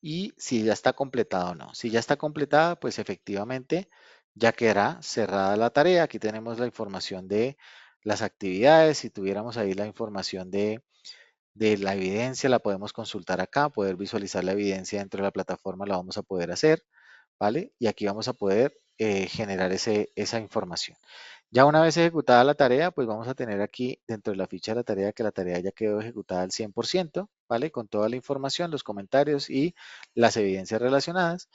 Y si ya está completada o no. Si ya está completada, pues efectivamente ya quedará cerrada la tarea. Aquí tenemos la información de las actividades. Si tuviéramos ahí la información de la evidencia, la podemos consultar acá, poder visualizar la evidencia dentro de la plataforma, la vamos a poder hacer, ¿vale? Y aquí vamos a poder generar esa información. Ya una vez ejecutada la tarea, pues vamos a tener aquí dentro de la ficha de la tarea que la tarea ya quedó ejecutada al 100%, ¿vale? Con toda la información, los comentarios y las evidencias relacionadas.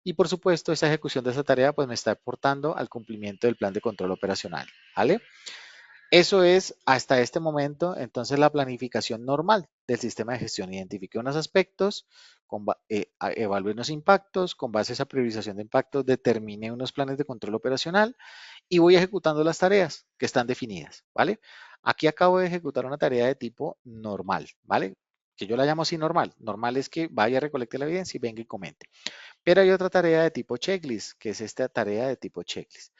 Y por supuesto, esa ejecución de esa tarea pues me está aportando al cumplimiento del plan de control operacional, ¿vale? Eso es hasta este momento, entonces, la planificación normal del sistema de gestión. Identifique unos aspectos, evalúe unos impactos, con base a esa priorización de impactos, determine unos planes de control operacional y voy ejecutando las tareas que están definidas, ¿vale? Aquí acabo de ejecutar una tarea de tipo normal, ¿vale? Que yo la llamo así normal. Normal es que vaya, recolecte la evidencia y venga y comente. Pero hay otra tarea de tipo checklist, que es esta tarea de tipo checklist.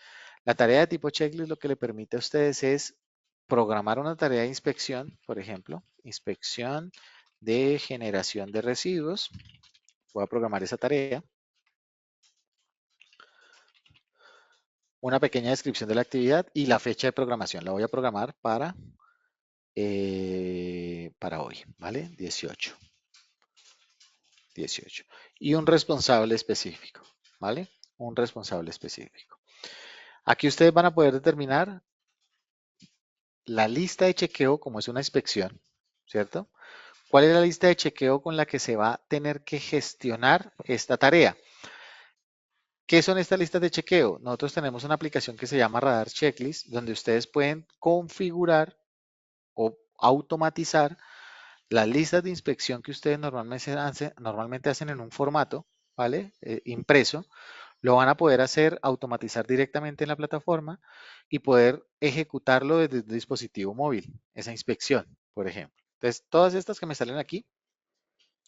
La tarea de tipo checklist lo que le permite a ustedes es programar una tarea de inspección, por ejemplo, inspección de generación de residuos. Voy a programar esa tarea. Una pequeña descripción de la actividad y la fecha de programación. La voy a programar para hoy, ¿vale? 18. Y un responsable específico, ¿vale? Un responsable específico. Aquí ustedes van a poder determinar la lista de chequeo, como es una inspección, ¿cierto? ¿Cuál es la lista de chequeo con la que se va a tener que gestionar esta tarea? ¿Qué son estas listas de chequeo? Nosotros tenemos una aplicación que se llama Radar Checklist, donde ustedes pueden configurar o automatizar las listas de inspección que ustedes normalmente hacen en un formato, ¿vale? Impreso, lo van a poder hacer, automatizar directamente en la plataforma y poder ejecutarlo desde un dispositivo móvil, esa inspección, por ejemplo. Entonces, todas estas que me salen aquí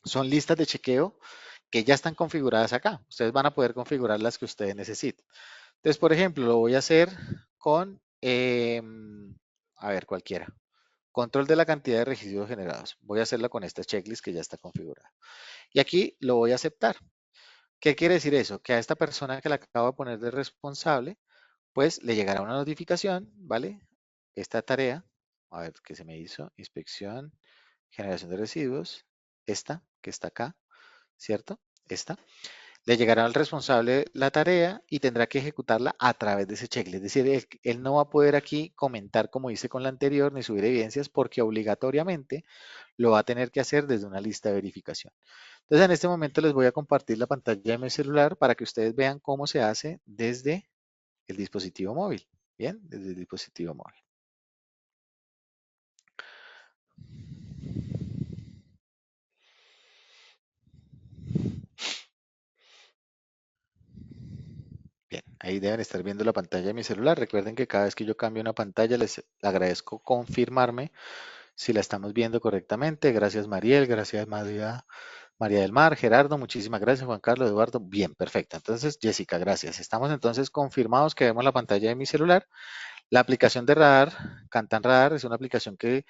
son listas de chequeo que ya están configuradas acá. Ustedes van a poder configurar las que ustedes necesiten. Entonces, por ejemplo, lo voy a hacer con, a ver, cualquiera. Control de la cantidad de residuos generados. Voy a hacerla con esta checklist que ya está configurada. Y aquí lo voy a aceptar. ¿Qué quiere decir eso? Que a esta persona que la acabo de poner de responsable, pues le llegará una notificación, ¿vale? Esta tarea, a ver qué se me hizo, inspección, generación de residuos, esta que está acá, ¿cierto? Esta. Le llegará al responsable la tarea y tendrá que ejecutarla a través de ese checklist. Es decir, él no va a poder aquí comentar como hice con la anterior ni subir evidencias porque obligatoriamente lo va a tener que hacer desde una lista de verificación. Entonces, en este momento les voy a compartir la pantalla de mi celular para que ustedes vean cómo se hace desde el dispositivo móvil. Bien, desde el dispositivo móvil. Bien, ahí deben estar viendo la pantalla de mi celular. Recuerden que cada vez que yo cambio una pantalla les agradezco confirmarme si la estamos viendo correctamente. Gracias, Mariel. Gracias, María del Mar, Gerardo. Muchísimas gracias, Juan Carlos, Eduardo. Bien, perfecto. Entonces, Jessica, gracias. Estamos entonces confirmados que vemos la pantalla de mi celular. La aplicación de Radar, Cantan Radar, es una aplicación que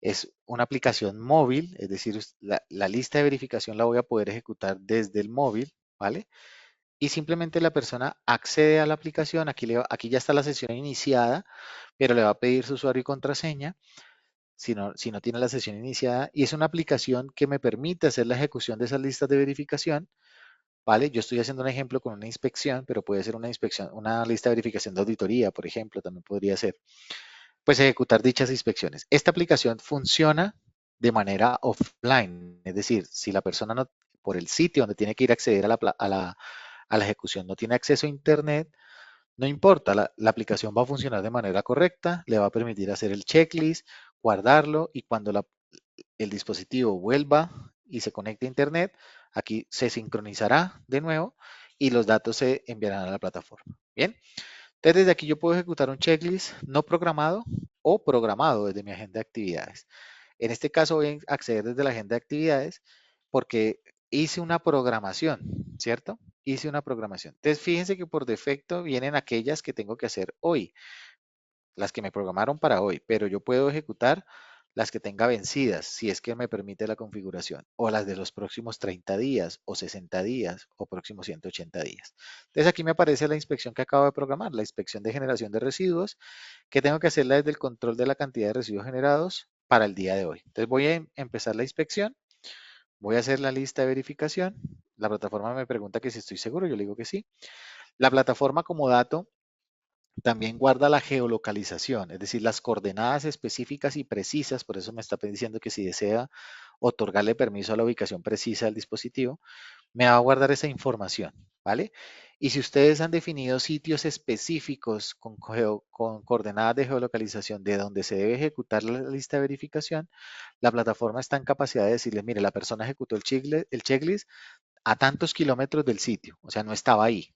es una aplicación móvil, es decir, la lista de verificación la voy a poder ejecutar desde el móvil, ¿vale? Y simplemente la persona accede a la aplicación, aquí ya está la sesión iniciada, pero le va a pedir su usuario y contraseña si no tiene la sesión iniciada, y es una aplicación que me permite hacer la ejecución de esas listas de verificación, ¿vale? Yo estoy haciendo un ejemplo con una inspección, pero puede ser una inspección, una lista de verificación de auditoría, por ejemplo, también podría ser, pues ejecutar dichas inspecciones. Esta aplicación funciona de manera offline, es decir, si la persona no, por el sitio donde tiene que ir a acceder a la ejecución no tiene acceso a Internet, no importa, la aplicación va a funcionar de manera correcta, le va a permitir hacer el checklist, guardarlo y cuando el dispositivo vuelva y se conecte a Internet, aquí se sincronizará de nuevo y los datos se enviarán a la plataforma. Bien, entonces desde aquí yo puedo ejecutar un checklist no programado o programado desde mi agenda de actividades. En este caso voy a acceder desde la agenda de actividades porque hice una programación, ¿cierto? Hice una programación. Entonces fíjense que por defecto vienen aquellas que tengo que hacer hoy, las que me programaron para hoy, pero yo puedo ejecutar las que tenga vencidas, si es que me permite la configuración, o las de los próximos 30 días, o 60 días, o próximos 180 días. Entonces aquí me aparece la inspección que acabo de programar, la inspección de generación de residuos, que tengo que hacerla desde el control de la cantidad de residuos generados para el día de hoy. Entonces voy a empezar la inspección, voy a hacer la lista de verificación, la plataforma me pregunta que si estoy seguro, yo le digo que sí. La plataforma como dato también guarda la geolocalización, es decir, las coordenadas específicas y precisas, por eso me está diciendo que si desea otorgarle permiso a la ubicación precisa del dispositivo, me va a guardar esa información, ¿vale? Y si ustedes han definido sitios específicos con coordenadas de geolocalización de donde se debe ejecutar la lista de verificación, la plataforma está en capacidad de decirle, mire, la persona ejecutó el checklist a tantos kilómetros del sitio, o sea, no estaba ahí,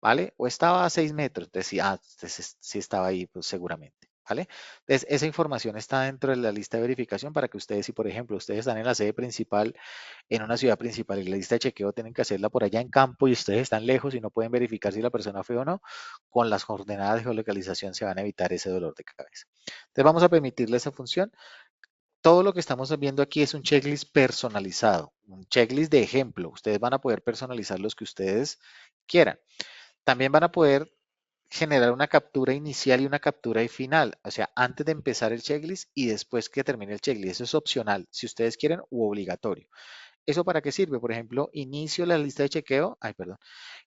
¿vale? O estaba a 6 metros, entonces sí, entonces sí estaba ahí, pues seguramente, ¿vale? Entonces, esa información está dentro de la lista de verificación para que ustedes, si por ejemplo ustedes están en la sede principal, en una ciudad principal y la lista de chequeo tienen que hacerla por allá en campo y ustedes están lejos y no pueden verificar si la persona fue o no, con las coordenadas de geolocalización se van a evitar ese dolor de cabeza. Entonces vamos a permitirle esa función. Todo lo que estamos viendo aquí es un checklist personalizado, un checklist de ejemplo. Ustedes van a poder personalizar los que ustedes quieran. También van a poder generar una captura inicial y una captura final, o sea, antes de empezar el checklist y después que termine el checklist. Eso es opcional, si ustedes quieren, u obligatorio. ¿Eso para qué sirve? Por ejemplo, inicio la lista de chequeo, ay, perdón,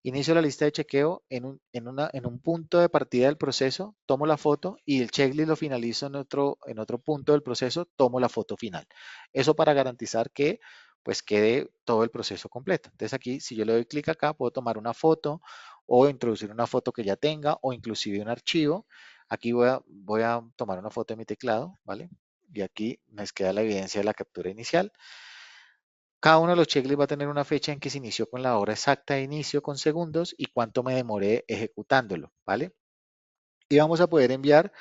inicio la lista de chequeo en un punto de partida del proceso, tomo la foto y el checklist lo finalizo en otro punto del proceso, tomo la foto final. Eso para garantizar que pues quede todo el proceso completo. Entonces aquí, si yo le doy clic acá, puedo tomar una foto o introducir una foto que ya tenga o inclusive un archivo. Aquí voy a tomar una foto de mi teclado, ¿vale? Y aquí me queda la evidencia de la captura inicial. Cada uno de los checklists va a tener una fecha en que se inició con la hora exacta de inicio con segundos y cuánto me demoré ejecutándolo, ¿vale? Y vamos a poder enviar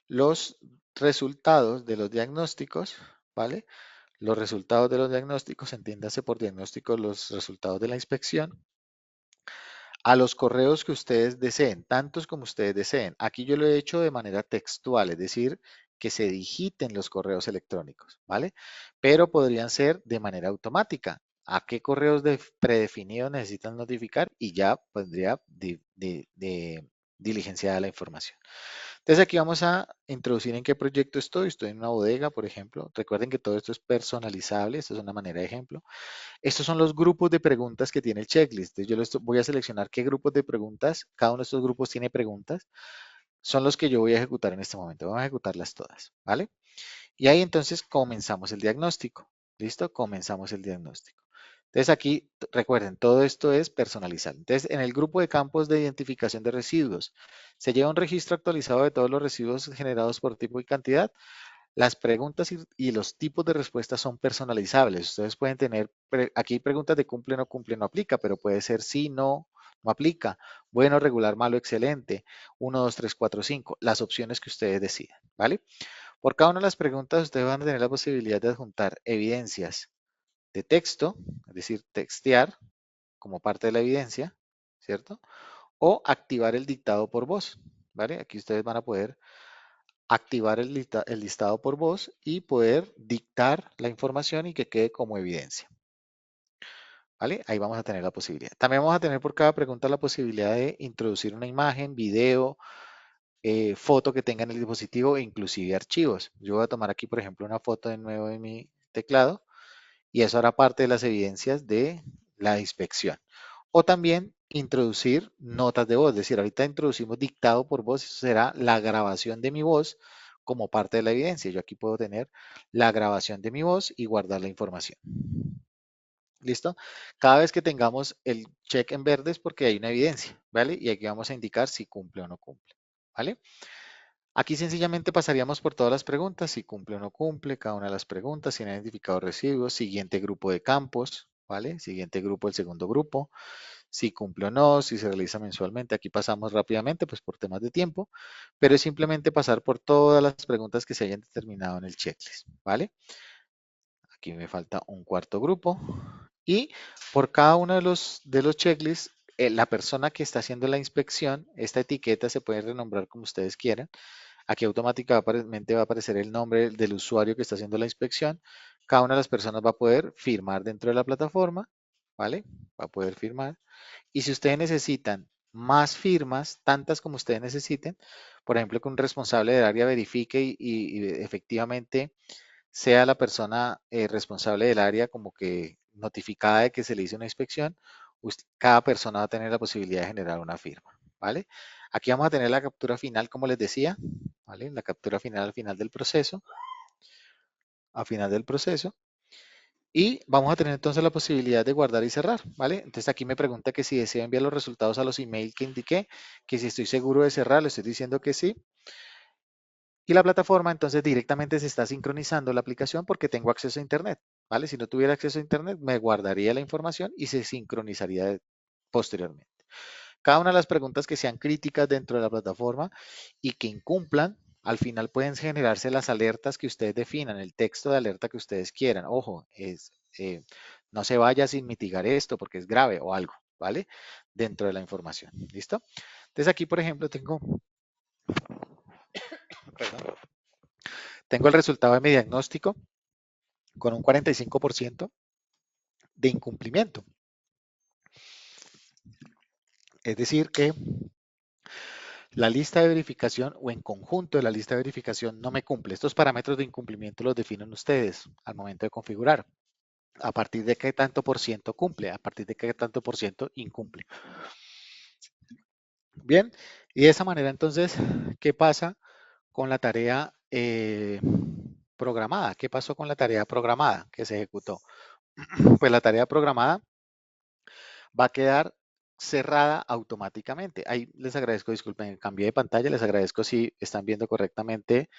los resultados de los diagnósticos, ¿vale? Los resultados de los diagnósticos, entiéndase por diagnósticos los resultados de la inspección, a los correos que ustedes deseen, tantos como ustedes deseen. Aquí yo lo he hecho de manera textual, es decir, que se digiten los correos electrónicos, ¿vale? Pero podrían ser de manera automática. ¿A qué correos predefinidos necesitan notificar? Y ya pondría diligenciada la información. Entonces aquí vamos a introducir en qué proyecto estoy. Estoy en una bodega, por ejemplo. Recuerden que todo esto es personalizable. Esto es una manera de ejemplo. Estos son los grupos de preguntas que tiene el checklist. Entonces, voy a seleccionar qué grupos de preguntas, cada uno de estos grupos tiene preguntas, son los que yo voy a ejecutar en este momento. Vamos a ejecutarlas todas, ¿vale? Y ahí entonces comenzamos el diagnóstico. ¿Listo? Comenzamos el diagnóstico. Entonces aquí, recuerden, todo esto es personalizar. Entonces, en el grupo de campos de identificación de residuos, se lleva un registro actualizado de todos los residuos generados por tipo y cantidad. Las preguntas y los tipos de respuestas son personalizables. Ustedes pueden tener, aquí hay preguntas de cumple, no aplica, pero puede ser sí, no, no aplica. Bueno, regular, malo, excelente. 1, 2, 3, 4, 5. Las opciones que ustedes decidan, ¿vale? Por cada una de las preguntas, ustedes van a tener la posibilidad de adjuntar evidencias de texto, es decir, textear como parte de la evidencia, ¿cierto? O activar el dictado por voz, ¿vale? Aquí ustedes van a poder activar el listado por voz y poder dictar la información y que quede como evidencia, ¿vale? Ahí vamos a tener la posibilidad. También vamos a tener por cada pregunta la posibilidad de introducir una imagen, video, foto que tenga en el dispositivo e inclusive archivos. Yo voy a tomar aquí, por ejemplo, una foto de nuevo de mi teclado y eso hará parte de las evidencias de la inspección. O también introducir notas de voz, es decir, ahorita introducimos dictado por voz, eso será la grabación de mi voz como parte de la evidencia. Yo aquí puedo tener la grabación de mi voz y guardar la información. ¿Listo? Cada vez que tengamos el check en verde es porque hay una evidencia, ¿vale? Y aquí vamos a indicar si cumple o no cumple, ¿vale? Aquí sencillamente pasaríamos por todas las preguntas, si cumple o no cumple, cada una de las preguntas, si han identificado residuos, siguiente grupo de campos, ¿vale? Siguiente grupo, el segundo grupo, si cumple o no, si se realiza mensualmente. Aquí pasamos rápidamente, pues por temas de tiempo, pero es simplemente pasar por todas las preguntas que se hayan determinado en el checklist, ¿vale? Aquí me falta un cuarto grupo y por cada uno de los checklists, la persona que está haciendo la inspección, esta etiqueta se puede renombrar como ustedes quieran. Aquí automáticamente va a aparecer el nombre del usuario que está haciendo la inspección. Cada una de las personas va a poder firmar dentro de la plataforma, ¿vale? Va a poder firmar. Y si ustedes necesitan más firmas, tantas como ustedes necesiten, por ejemplo, que un responsable del área verifique y efectivamente sea la persona responsable del área como que notificada de que se le hizo una inspección, cada persona va a tener la posibilidad de generar una firma, ¿vale? Aquí vamos a tener la captura final, como les decía, ¿vale? La captura final al final del proceso, a final del proceso. Y vamos a tener entonces la posibilidad de guardar y cerrar, ¿vale? Entonces aquí me pregunta que si desea enviar los resultados a los emails que indiqué, que si estoy seguro de cerrar, le estoy diciendo que sí. Y la plataforma entonces directamente se está sincronizando la aplicación porque tengo acceso a Internet, ¿vale? Si no tuviera acceso a Internet, me guardaría la información y se sincronizaría posteriormente. Cada una de las preguntas que sean críticas dentro de la plataforma y que incumplan, al final pueden generarse las alertas que ustedes definan, el texto de alerta que ustedes quieran. Ojo, no se vaya sin mitigar esto porque es grave o algo, ¿vale? Dentro de la información. ¿Listo? Entonces aquí, por ejemplo, perdón, tengo el resultado de mi diagnóstico con un 45% de incumplimiento. Es decir, que la lista de verificación o en conjunto de la lista de verificación no me cumple. Estos parámetros de incumplimiento los definen ustedes al momento de configurar. A partir de qué tanto por ciento cumple, a partir de qué tanto por ciento incumple. Bien, y de esa manera entonces, ¿qué pasa con la tarea programada? ¿Qué pasó con la tarea programada que se ejecutó? Pues la tarea programada va a quedar cerrada automáticamente. Ahí les agradezco, disculpen, cambié de pantalla, les agradezco si están viendo correctamente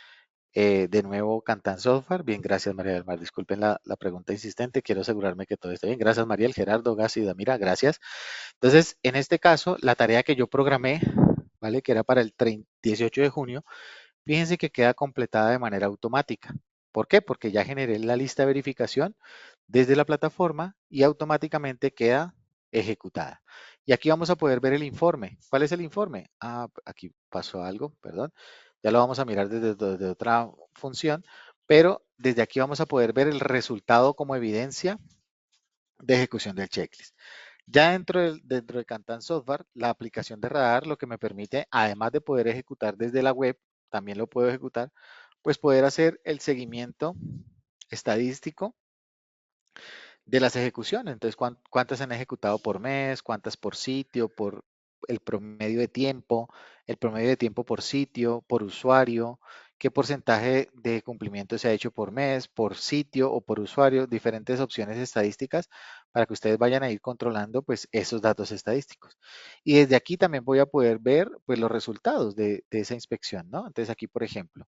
de nuevo Cantan Software. Bien, gracias María del Mar. Disculpen la pregunta insistente, quiero asegurarme que todo esté bien. Gracias Mariel, Gerardo, Gassi, Damira, gracias. Entonces, en este caso, la tarea que yo programé, ¿vale? Que era para el 18 de junio, fíjense que queda completada de manera automática. ¿Por qué? Porque ya generé la lista de verificación desde la plataforma y automáticamente queda ejecutada. Y aquí vamos a poder ver el informe. ¿Cuál es el informe? Ah, aquí pasó algo, perdón. Ya lo vamos a mirar desde otra función, pero desde aquí vamos a poder ver el resultado como evidencia de ejecución del checklist. Ya dentro de Cantan Software, la aplicación de radar lo que me permite, además de poder ejecutar desde la web, también lo puedo ejecutar, pues poder hacer el seguimiento estadístico de las ejecuciones. Entonces, cuántas se han ejecutado por mes, cuántas por sitio, por el promedio de tiempo por sitio, por usuario, qué porcentaje de cumplimiento se ha hecho por mes, por sitio o por usuario, diferentes opciones estadísticas para que ustedes vayan a ir controlando pues esos datos estadísticos. Y desde aquí también voy a poder ver pues los resultados de esa inspección, ¿no? Entonces aquí, por ejemplo,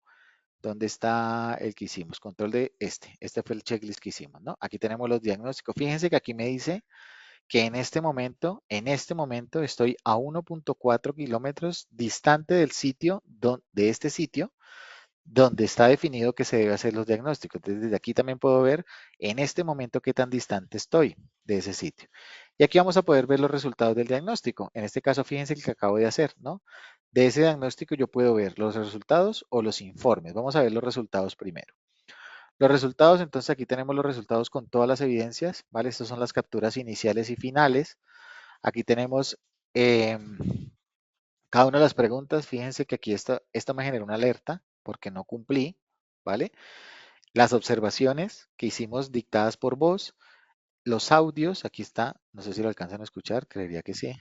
¿dónde está el que hicimos? Control de este. Este fue el checklist que hicimos, ¿no? Aquí tenemos los diagnósticos. Fíjense que aquí me dice que en este momento estoy a 1.4 kilómetros distante del sitio, de este sitio, donde está definido que se debe hacer los diagnósticos. Entonces, desde aquí también puedo ver en este momento qué tan distante estoy de ese sitio. Y aquí vamos a poder ver los resultados del diagnóstico. En este caso, fíjense el que acabo de hacer, ¿no? De ese diagnóstico yo puedo ver los resultados o los informes. Vamos a ver los resultados primero. Los resultados, entonces aquí tenemos los resultados con todas las evidencias, ¿vale? Estas son las capturas iniciales y finales. Aquí tenemos cada una de las preguntas. Fíjense que aquí esta me generó una alerta porque no cumplí, ¿vale? Las observaciones que hicimos dictadas por voz, los audios, aquí está, no sé si lo alcanzan a escuchar, creería que sí.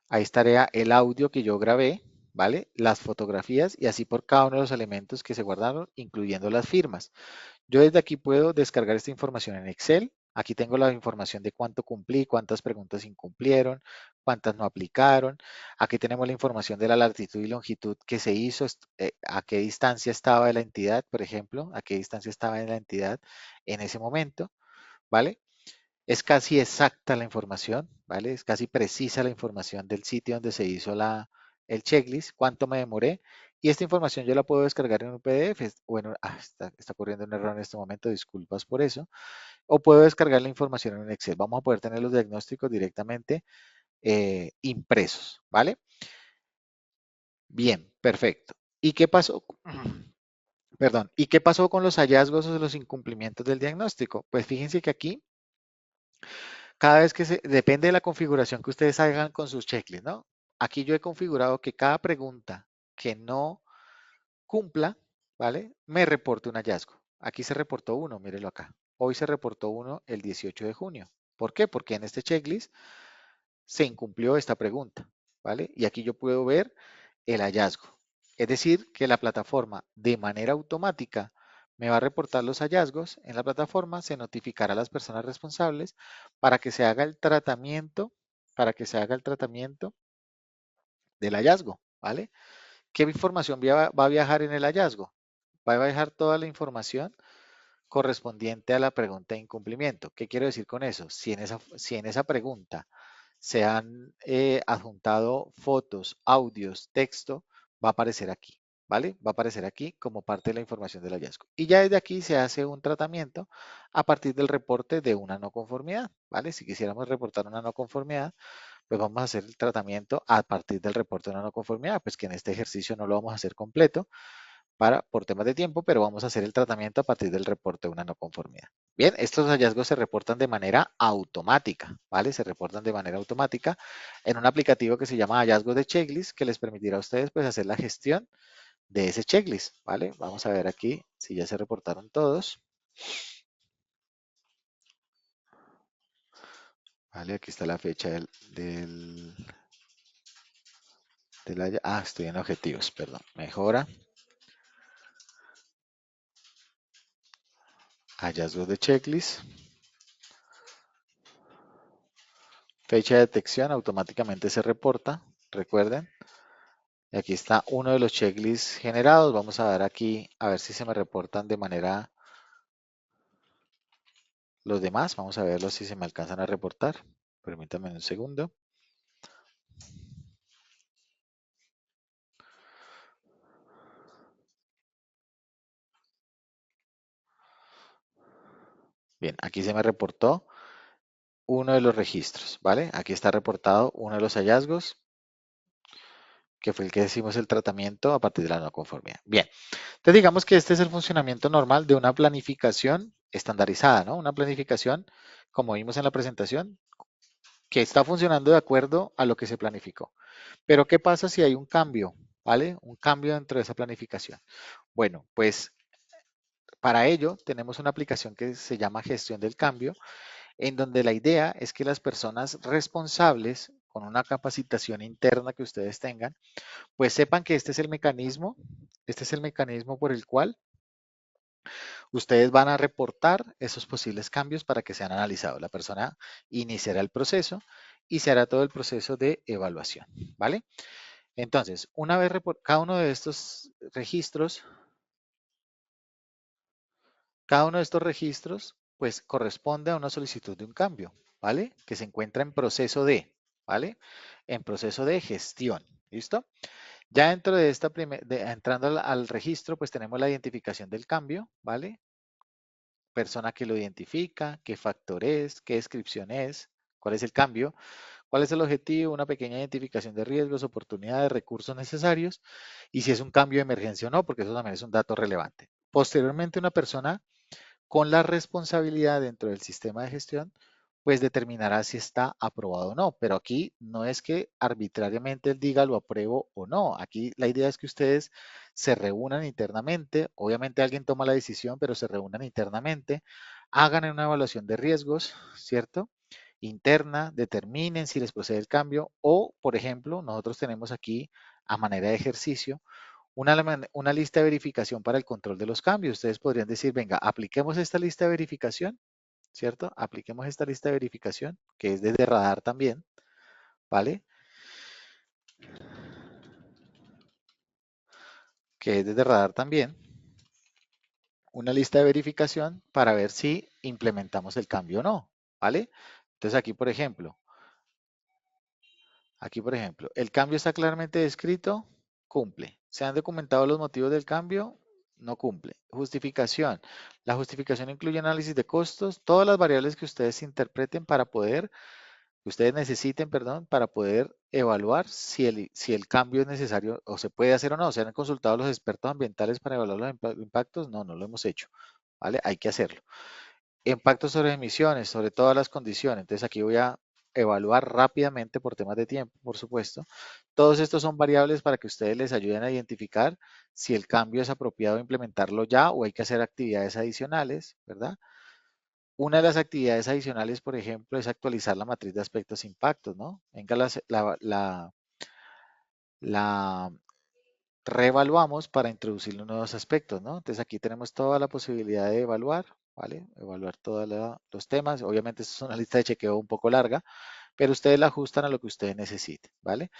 Ahí estaría el audio que yo grabé, ¿vale? Las fotografías y así por cada uno de los elementos que se guardaron, incluyendo las firmas. Yo desde aquí puedo descargar esta información en Excel. Aquí tengo la información de cuánto cumplí, cuántas preguntas incumplieron, cuántas no aplicaron. Aquí tenemos la información de la latitud y longitud que se hizo, a qué distancia estaba de la entidad, por ejemplo, a qué distancia estaba en la entidad en ese momento, ¿vale? Es casi exacta la información, ¿vale? Es casi precisa la información del sitio donde se hizo el checklist, cuánto me demoré. Y esta información yo la puedo descargar en un PDF. Bueno, está ocurriendo un error en este momento, disculpas por eso. O puedo descargar la información en un Excel. Vamos a poder tener los diagnósticos directamente impresos, ¿vale? Bien, perfecto. ¿Y qué pasó? Perdón. ¿Y qué pasó con los hallazgos o los incumplimientos del diagnóstico? Pues fíjense que aquí cada vez que depende de la configuración que ustedes hagan con sus checklists, ¿no? Aquí yo he configurado que cada pregunta que no cumpla, ¿vale? Me reporte un hallazgo. Aquí se reportó uno, mírelo acá. Hoy se reportó uno el 18 de junio. ¿Por qué? Porque en este checklist se incumplió esta pregunta, ¿vale? Y aquí yo puedo ver el hallazgo. Es decir, que la plataforma de manera automática me va a reportar los hallazgos. En la plataforma se notificará a las personas responsables para que se haga el tratamiento, para que se haga el tratamiento del hallazgo, ¿vale? ¿Qué información va a viajar en el hallazgo? Va a viajar toda la información correspondiente a la pregunta de incumplimiento. ¿Qué quiero decir con eso? Si en esa pregunta se han adjuntado fotos, audios, texto, va a aparecer aquí, ¿vale? Va a aparecer aquí como parte de la información del hallazgo. Y ya desde aquí se hace un tratamiento a partir del reporte de una no conformidad, ¿vale? Si quisiéramos reportar una no conformidad, pues vamos a hacer el tratamiento a partir del reporte de una no conformidad, pues que en este ejercicio no lo vamos a hacer completo por temas de tiempo, pero vamos a hacer el tratamiento a partir del reporte de una no conformidad. Bien, estos hallazgos se reportan de manera automática, ¿vale? Se reportan de manera automática en un aplicativo que se llama hallazgos de checklist que les permitirá a ustedes pues hacer la gestión de ese checklist, ¿vale? Vamos a ver aquí si ya se reportaron todos. Vale, aquí está la fecha estoy en objetivos, perdón. Mejora, hallazgos de checklist, fecha de detección, automáticamente se reporta, recuerden. Y aquí está uno de los checklists generados. Vamos a dar aquí a ver si se me reportan de manera los demás. Vamos a verlos si se me alcanzan a reportar. Permítanme un segundo. Bien, aquí se me reportó uno de los registros, ¿vale? Aquí está reportado uno de los hallazgos, que fue el que decimos el tratamiento a partir de la no conformidad. Bien, entonces digamos que este es el funcionamiento normal de una planificación estandarizada, ¿no? Una planificación, como vimos en la presentación, que está funcionando de acuerdo a lo que se planificó. Pero ¿qué pasa si hay un cambio? ¿Vale? Un cambio dentro de esa planificación. Bueno, pues para ello tenemos una aplicación que se llama Gestión del Cambio, en donde la idea es que las personas responsables, con una capacitación interna que ustedes tengan, pues sepan que este es el mecanismo por el cual ustedes van a reportar esos posibles cambios para que sean analizados. La persona iniciará el proceso y se hará todo el proceso de evaluación, ¿vale? Entonces, una vez cada uno de estos registros, cada uno de estos registros, pues corresponde a una solicitud de un cambio, ¿vale? Que se encuentra en proceso de, ¿vale? En proceso de gestión, ¿listo? Ya dentro de esta entrando al registro, pues tenemos la identificación del cambio, ¿vale? Persona que lo identifica, qué factor es, qué descripción es, cuál es el cambio, cuál es el objetivo, una pequeña identificación de riesgos, oportunidades, recursos necesarios y si es un cambio de emergencia o no, porque eso también es un dato relevante. Posteriormente, una persona con la responsabilidad dentro del sistema de gestión, pues determinará si está aprobado o no. Pero aquí no es que arbitrariamente él diga lo apruebo o no. Aquí la idea es que ustedes se reúnan internamente. Obviamente alguien toma la decisión, pero se reúnan internamente, hagan una evaluación de riesgos, ¿cierto? Interna, determinen si les procede el cambio o, por ejemplo, nosotros tenemos aquí a manera de ejercicio una lista de verificación para el control de los cambios. Ustedes podrían decir, venga, apliquemos esta lista de verificación, ¿cierto? Apliquemos esta lista de verificación, que es desde radar también, ¿vale? Que es desde radar también, una lista de verificación para ver si implementamos el cambio o no, ¿vale? Entonces aquí por ejemplo, el cambio está claramente descrito, cumple. Se han documentado los motivos del cambio, no cumple. Justificación. La justificación incluye análisis de costos, todas las variables que ustedes interpreten para poder, que ustedes necesiten, perdón, para poder evaluar si el cambio es necesario o se puede hacer o no. ¿Se han consultado a los expertos ambientales para evaluar los impactos? No, no lo hemos hecho, ¿vale? Hay que hacerlo. Impacto sobre emisiones, sobre todas las condiciones. Entonces aquí voy a evaluar rápidamente por temas de tiempo, por supuesto. Todos estos son variables para que ustedes les ayuden a identificar si el cambio es apropiado implementarlo ya o hay que hacer actividades adicionales, ¿verdad? Una de las actividades adicionales, por ejemplo, es actualizar la matriz de aspectos e impactos, ¿no? Venga, la reevaluamos para introducir los nuevos aspectos, ¿no? Entonces aquí tenemos toda la posibilidad de evaluar, ¿vale? Evaluar todos los temas. Obviamente esto es una lista de chequeo un poco larga, pero ustedes la ajustan a lo que ustedes necesiten, ¿vale?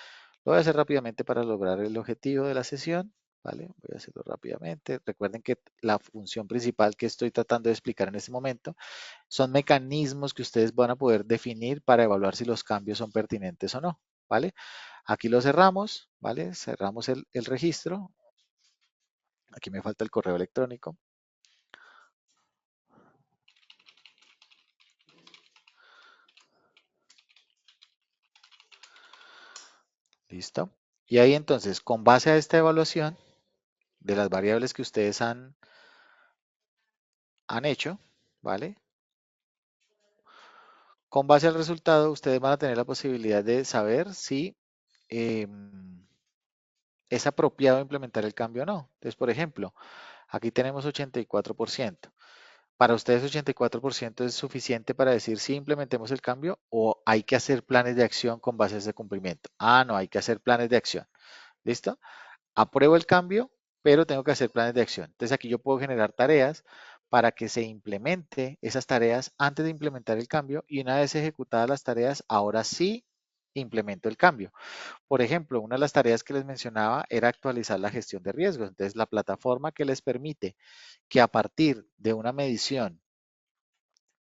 Lo voy a hacer rápidamente para lograr el objetivo de la sesión, ¿vale? Voy a hacerlo rápidamente. Recuerden que la función principal que estoy tratando de explicar en este momento son mecanismos que ustedes van a poder definir para evaluar si los cambios son pertinentes o no, ¿vale? Aquí lo cerramos, ¿vale? Cerramos el registro. Aquí me falta el correo electrónico. Listo. Y ahí entonces, con base a esta evaluación de las variables que ustedes han hecho, ¿vale? Con base al resultado, ustedes van a tener la posibilidad de saber si es apropiado implementar el cambio o no. Entonces, por ejemplo, aquí tenemos 84%. ¿Para ustedes 84% es suficiente para decir si implementemos el cambio o hay que hacer planes de acción con base a ese cumplimiento? Ah, no, hay que hacer planes de acción. ¿Listo? Apruebo el cambio, pero tengo que hacer planes de acción. Entonces aquí yo puedo generar tareas para que se implemente esas tareas antes de implementar el cambio y una vez ejecutadas las tareas, ahora sí implemento el cambio. Por ejemplo, una de las tareas que les mencionaba era actualizar la gestión de riesgos. Entonces, la plataforma que les permite que a partir de una medición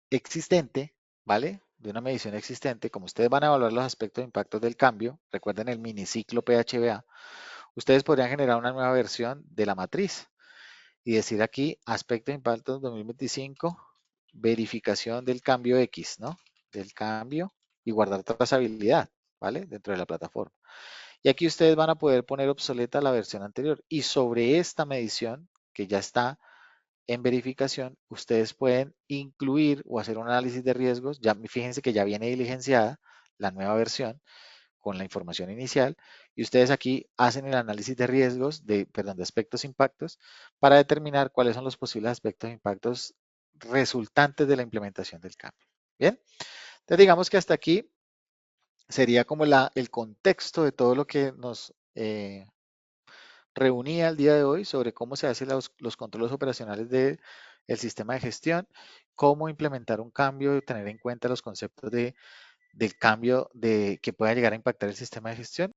existente, ¿vale? De una medición existente, como ustedes van a evaluar los aspectos de impactos del cambio, recuerden el miniciclo PHBA, ustedes podrían generar una nueva versión de la matriz y decir aquí aspecto de impactos 2025, verificación del cambio X, ¿no? Del cambio y guardar trazabilidad, ¿vale? Dentro de la plataforma. Y aquí ustedes van a poder poner obsoleta la versión anterior y sobre esta medición que ya está en verificación, ustedes pueden incluir o hacer un análisis de riesgos. Ya fíjense que ya viene diligenciada la nueva versión con la información inicial y ustedes aquí hacen el análisis de riesgos, perdón, de aspectos e impactos para determinar cuáles son los posibles aspectos e impactos resultantes de la implementación del cambio. Bien, entonces digamos que hasta aquí sería como el contexto de todo lo que nos reunía el día de hoy sobre cómo se hacen los controles operacionales del sistema de gestión, cómo implementar un cambio y tener en cuenta los conceptos del cambio que pueda llegar a impactar el sistema de gestión